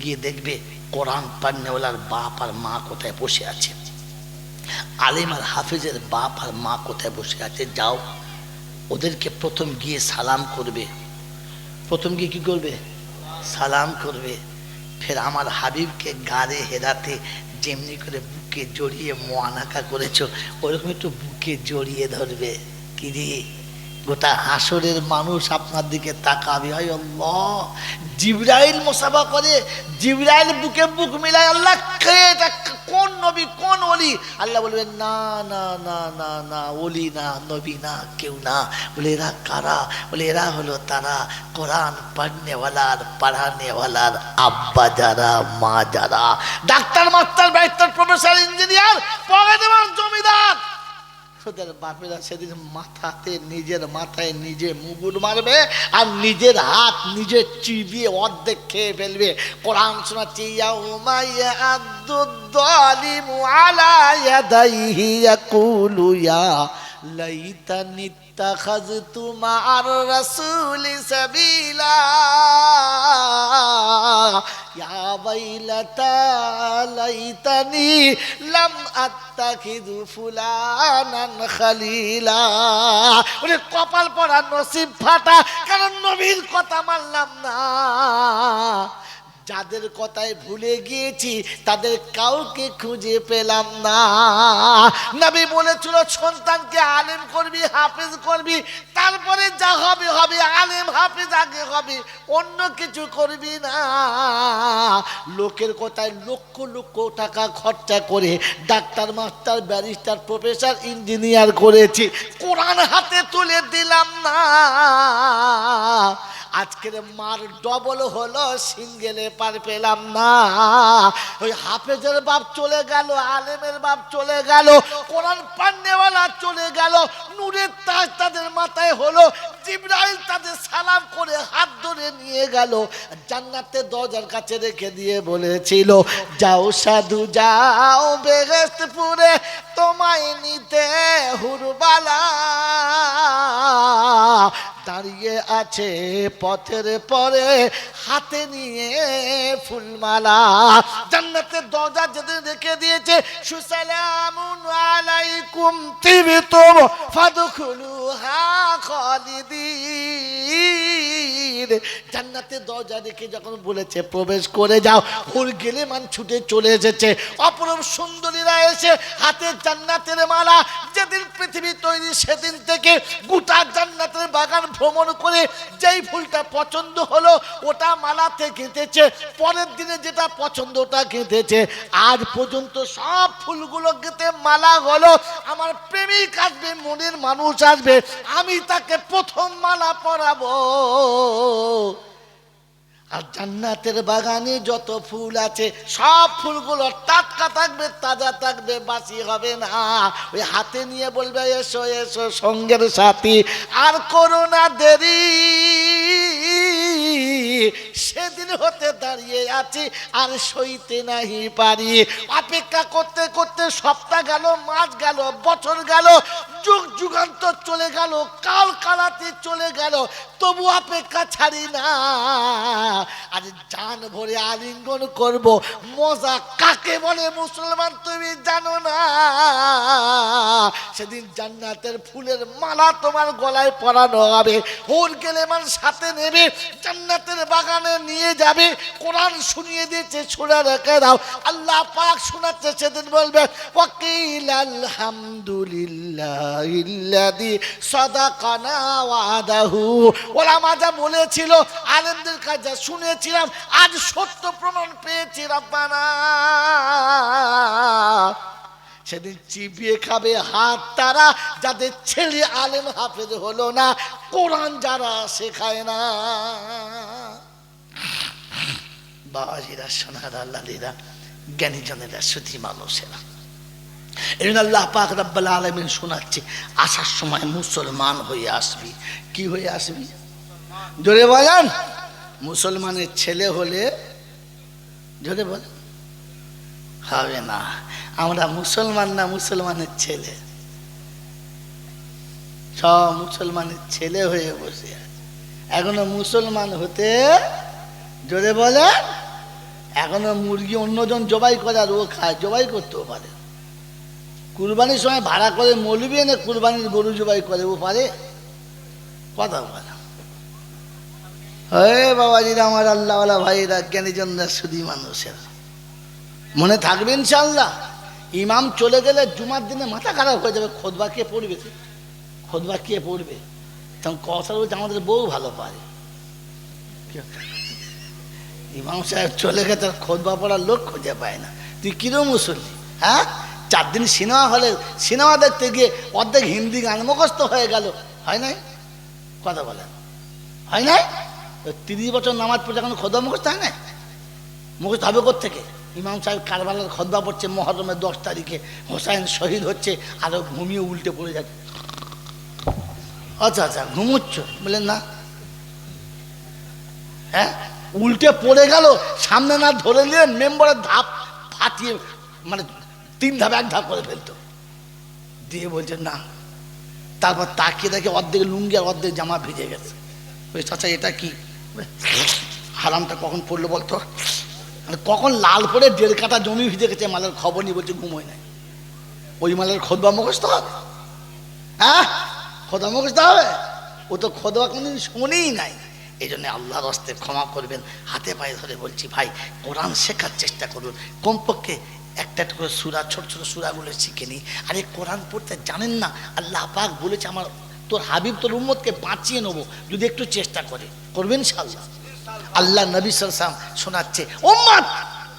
গিয়ে দেখবে কোরআন পান্নেওয়ালার বাপ আর মা কোথায় বসে আছে, আলেম আর হাফেজের বাপ আর মা কোথায় বসে আছে, যাও ওদেরকে প্রথম গিয়ে সালাম করবে। প্রথম গিয়ে কি করবে? সালাম করবে। ফের আমার হাবিবকে গাড়ে হেরাতে যেমনি করে বুকে জড়িয়ে মোয়ানাকা করেছো, ওরকম একটু বুকে জড়িয়ে ধরবে। কি রে, গোটা হাসরের মানুষ আপনার দিকে তাকাবে, হয় আল্লাহ। জিবরাইল মুসাফা করে, জিবরাইল বুকে বুক মিলায়, আল্লাহ কে, কোন নবী কোন ওলি? আল্লাহ বলবেন না না না না না, ওলি না, নবী না, কেউ না। বলে এরা কারা? বলে এরা হলো তারা কোরআন পড়নেওয়ালার পড়ানেওয়ালার আব্বা যারা, মা যারা, doctor master barrister professor engineer পড়ানেওয়ার জমিদার, ওদের বাপেরা সেদিন মাথাতে, নিজের মাথায় নিজে মুগুর মারবে আর নিজের হাত নিজে চিবিয়ে অর্ধেক খেয়ে ফেলবে। কোরআন শোনাচ্ছে, ইয়াউমা ইয়াদুদ-যালিমু আলা ইয়াদাইহি ইয়াকুলু ইয়া লাইতানি ইত্তাখাযতু মা'আর রাসূলি সাবিলা ইয়া ওয়াইলাতা লাইতানি লাম আত্তাখিযু ফুলানান খালিলা। ওরে কপাল পড়া, নসিব ফাটা, কারণ নবীর কথা মানলাম না। যাদের কথায় ভুলে গিয়েছি তাদের কাউকে খুঁজে পেলাম না। নবী বলেছিল সন্তানকে আলেম করবি, হাফেজ করবি, তারপরে যা হবে হবে, আলেম হাফেজ আগে হবে, অন্য কিছু করবি না। লোকের কথায় লক্ষ লক্ষ টাকা খরচা করে doctor master barrister professor engineer করেছি, কোরআন হাতে তুলে দিলাম না। আজকের মার ডবল হলো, সিঙ্গেলে পার পেলাম না। ওই হাফেজের বাপ চলে গেল, আলেমের বাপ চলে গেল, কোরআন পান্নেওয়ালা চলে গেল, নূরের তাজ তাদের মাথায় হলো, জিবরাইল তাদের সালাম করে হাত ধরে নিয়ে গেল, জান্নাতের দরজার কাছে রেখে দিয়ে বলেছিল, যাও সাধু যাও বেহেশতপুরে, তোমায় নিতে হুরবালা দাঁড়িয়ে আছে পথের পরে, হাতে নিয়ে ফুলমালা। জান্নাতের দরজা যেদিন রেখে দিয়েছে, সুসালামুন আলাইকুম তিবতুম ফাদখুলুহা খালিদিন। জান্নাতের দরজা রেখে যখন বলেছে প্রবেশ করে যাও, হুর গেলে মান ছুটে চলে এসেছে। অপরূপ সুন্দরীরা এসে হাতে জান্নাতের মালা, যেদিন পৃথিবী তৈরি সেদিন থেকে গোটা জান্নাতের বাগান ভ্রমণ করে যেই ফুলটা পছন্দ হলো ওটা মালাতে গেঁথেছে, পরের দিনে যেটা পছন্দ ওটা গেঁথেছে, আজ পর্যন্ত সব ফুলগুলো গেঁথে মালা হলো। আমার প্রেমিক আসবে, মনের মানুষ আসবে, আমি তাকে প্রথম মালা পরাবো। আর জান্নাতের বাগানে যত ফুল আছে সব ফুলগুলো টাটকা থাকবে, তাজা থাকবে, বাসি হবে না। ওই হাতে নিয়ে বলবে এসো এসো সঙ্গের সাথী, আর করো না দেরি, সেদিন হতে দাঁড়িয়ে আছি আর সইতে নাহি পারি। অপেক্ষা করতে করতে সপ্তাহ গেল, মাস গেল, বছর গেল, যুগ যুগান্তর চলে গেল, কাল কালাতে চলে গেল, তবু অপেক্ষা ছাড়ি না। আজ জান ভরে আলিঙ্গন করব, মজা কাকে বলে মুসলমান তুমি জানো না। সেদিন জান্নাতের ফুলের মালা তোমার গলায় পরানো হবে, হুর গেলেমান সাথে নেবে, জান্নাতের বাগানে নিয়ে যাবে। কোরআন শুনিয়ে দিয়েছে, শুনে রেখে দাও। আল্লাহ পাক শোনাচ্ছে, সেদিন বলবে ওয়াকিল আলহামদুলিল্লাহিল্লাযী সাদাকানা ওয়াদাহু। ওলামা যা বলেছিল, আলেমদের কাছে যা শুনেছিলাম, আজ সত্য প্রমাণ পেয়েছি রব্বানা। সেদিন চিবিয়ে খাবে হাত তারা যাদের ছেলে আলেম হাফেজ হলো না, কোরআন যারা শেখায় না। বাবাজিরা, সোনারা, লালীরা, জ্ঞানীজনেরা, সুধী মানুষেরা, এই আল্লাহ পাক রব্বুল আলামিন শোনাচ্ছে, আসার সময় মুসলমান হয়ে আসবি। কি হয়ে আসবি? জোরে বলেন। মুসলমানের ছেলে হলে, জোরে বলেন, হবে না। আমরা মুসলমান না, মুসলমানের ছেলে। সব মুসলমানের ছেলে হয়ে বসে আছে, এখনো মুসলমান হতে, জোরে বলেন, এখনো মুরগি অন্যজন জবাই করে আর ও খায়, জবাই করতেও পারে। কুরবানির সময় ভাড়া করে মৌলবি এনে কুরবানির গরু জবাই করে, ও পারে? কথা বলে। হে বাবাজিরা, আমার আল্লাহওয়ালা ভাইরা, জ্ঞানীজনরা, সুধী মানুষেরা, মনে থাকবে ইনশাআল্লাহ। ইমাম চলে গেলে জুমার দিনে মাথা খারাপ হয়ে যাবে, খোদবা কে পড়বে? খোদবা কে পড়বে? তখন কথা বলছে আমাদের বউ ভালো পারে। ইমাম সাহেব চলে গেলে তার খোদবা পড়ার লোক খুঁজে পায় না। তুই কিরম মুসল্লি? হ্যাঁ, 4 দিন সিনেমা হলে সিনেমা দেখতে গিয়ে অর্ধেক হিন্দি গান মুখস্থ হয়ে গেল, হয় নাই? কথা বলেন, হয় নাই? 30 বছর নামাজ পড়ছে, এখন খোদবা মুখস্থ হয় না? মুখস্থ হবে কোত্থেকে? ইমাম সাহেব কারবালার খোদবা পড়ছে, মুহররমের 10 তারিখে হোসাইন শহীদ হচ্ছে, আরো ঘুমিয়ে উল্টে পড়ে যাচ্ছে। আচ্ছা আচ্ছা, ঘুমোচ্ছ? বলেন না। হ্যাঁ, উল্টে পড়ে গেল, সামনে না ধরে নিয়ে মেম্বারের ধাপ ফাটিয়ে, মানে 3 ধাপ 1 ধাপ করে ফেলতো, দিয়ে বলছে না। তারপর তাকিয়ে দেখে অর্ধেক লুঙ্গি আর অর্ধেক জামা ভিজে গেছে। ওই চাচা এটা কি? হারামটা কখন পড়লো বলতো? মানে কখন লাল পরে 1.5 কাঠা জমি ভিজে গেছে, মালের খবর নিয়ে বলছে ঘুমোয় নাই। ওই মালের খোদবা মুখস্থ হবে? হ্যাঁ, খোদবা মুখস্থ হবে? ও তো খোদবা কোনদিন শুনেই নাই। এই জন্য আল্লাহর হস্তে ক্ষমা করবেন, হাতে পায়ে ধরে বলছি, ভাই কোরআন শেখার চেষ্টা করুন। কমপক্ষে একটা করে সূরা, ছোট ছোট সূরাগুলো শিখে নিই। আরে কোরআন পড়তে জানেন না? আল্লাহ পাক বলেছে, আমার তোর হাবিব তোর উম্মতকে বাঁচিয়ে নেবো যদি একটু চেষ্টা করে। করবেন ইনশাআল্লাহ। আল্লাহ নবী সাল্লাল্লাহু আলাইহি ওয়াসাল্লাম শোনাচ্ছে, উম্মত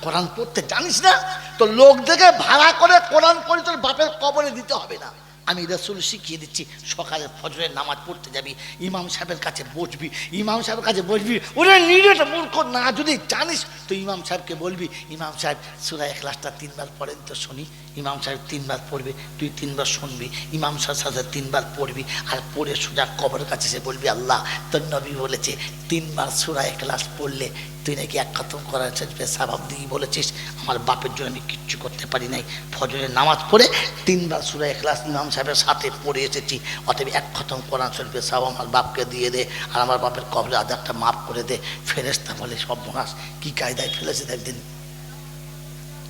কোরআন পড়তে জানিস না? তো লোক দেখে ভাড়া করে কোরআন পড়ে তোর বাপের কবরে দিতে হবে না। আমি রাসূল শিখিয়ে দিচ্ছি, সকালে ফজরের নামাজ পড়তে যাবি, ইমাম সাহেবের কাছে বসবি, ইমাম সাহেবের কাছে বসবি। ওরে নিরেট মূর্খ না, যদি জানিস তো ইমাম সাহেবকে বলবি, ইমাম সাহেব সূরা ইখলাসটা 3 বার পড়েন তো শুনি। ইমাম সাহেব 3 বার পড়বে, তুই 3 বার শুনবি। ইমাম সাহেব সাথে 3 বার পড়বি, আর পড়ে সোজা কবরের কাছে সে বলবি, আল্লাহ তোর নবী বলেছে 3 বার সূরা ইখলাস পড়লে তুই নাকি 1 খতম করার সওয়াব দিই বলেছিস। আমার বাপের জন্য আমি কিচ্ছু করতে পারি নাই, ফজরের নামাজ পড়ে 3 বার সূরা ইখলাস ইমাম সাহেবের সাথে পড়ে এসেছি, অতএব 1 খতম কোরআন শরীফের সওয়াব আমার বাপকে দিয়ে দে, আর আমার বাপের কবরে আযাবটা মাফ করে দে। ফেরেশতা বলে সর্বনাশ, কি কায়দায় ফেলেছে একদিন,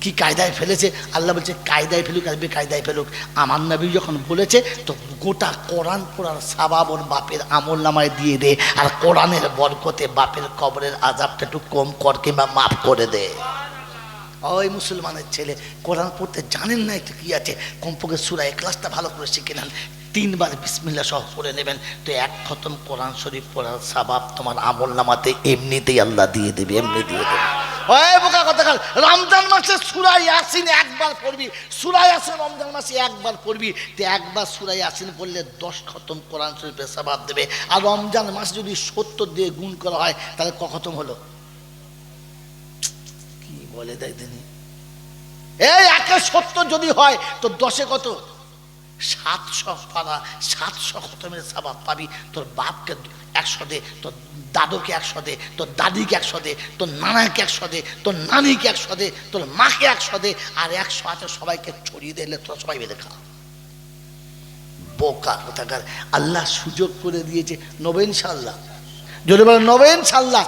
কি কায়দায় ফেলেছে। আল্লাহ বলছে কায়দায় ফেলুক আর বেকায়দায় ফেলুক, আমার নবী যখন বলেছে তো গোটা কোরআন পড়ার সওয়াব ওর বাপের আমল নামায় দিয়ে দে, আর কোরআনের বরকতে বাপের কবরের আযাবটা একটু কম কর কিংবা মাফ করে দে। ওই মুসলমানের ছেলে কোরআন পড়তে জানেন না, একটু কি আছে, কমপক্ষে সূরা ইখলাসটা ভালো করে শিখে নেন, 3 বার বিসমিল্লাহ সহ পড়ে নেবেন, তো 1 খতম কোরআন শরীফ পড়ার সওয়াব তোমার আমল নামাতে এমনিতেই আল্লাহ দিয়ে দেবে, এমনি দিয়ে দেবে। ওই বোকা কথাকার, রমজান মাসে সূরা ইয়াসিন 1 বার পড়বি, সূরা ইয়াসিন রমজান মাসে 1 বার পড়বি, তো 1 বার সূরা ইয়াসিন পড়লে 10 খতম কোরআন শরীফের সওয়াব দেবে। আর রমজান মাসে যদি 70 দিয়ে গুণ করা হয় তাহলে ক খতম হলো? বলে দেয় তিনি। এই 1/70 যদি হয় তো 10-এ কত? 700 পারা, 700 খতমের সওয়াব পাবি। তোর বাপকে 100 দে, তোর দাদুকে 100 দে, তোর দাদিকে 100 দে, তোর নানাকে 100 দে, তোর নানিকে 100 দে, তোর মাকে 100 দে, আর 100 আছে সবাইকে ছড়িয়ে দিলে তোরা সবাই বেঁধে খা। বোকা কোথাকার। আল্লাহ সুযোগ করে দিয়েছে, নেবে ইনশাআল্লাহ। যদি বলে নেবে ইনশাআল্লাহ।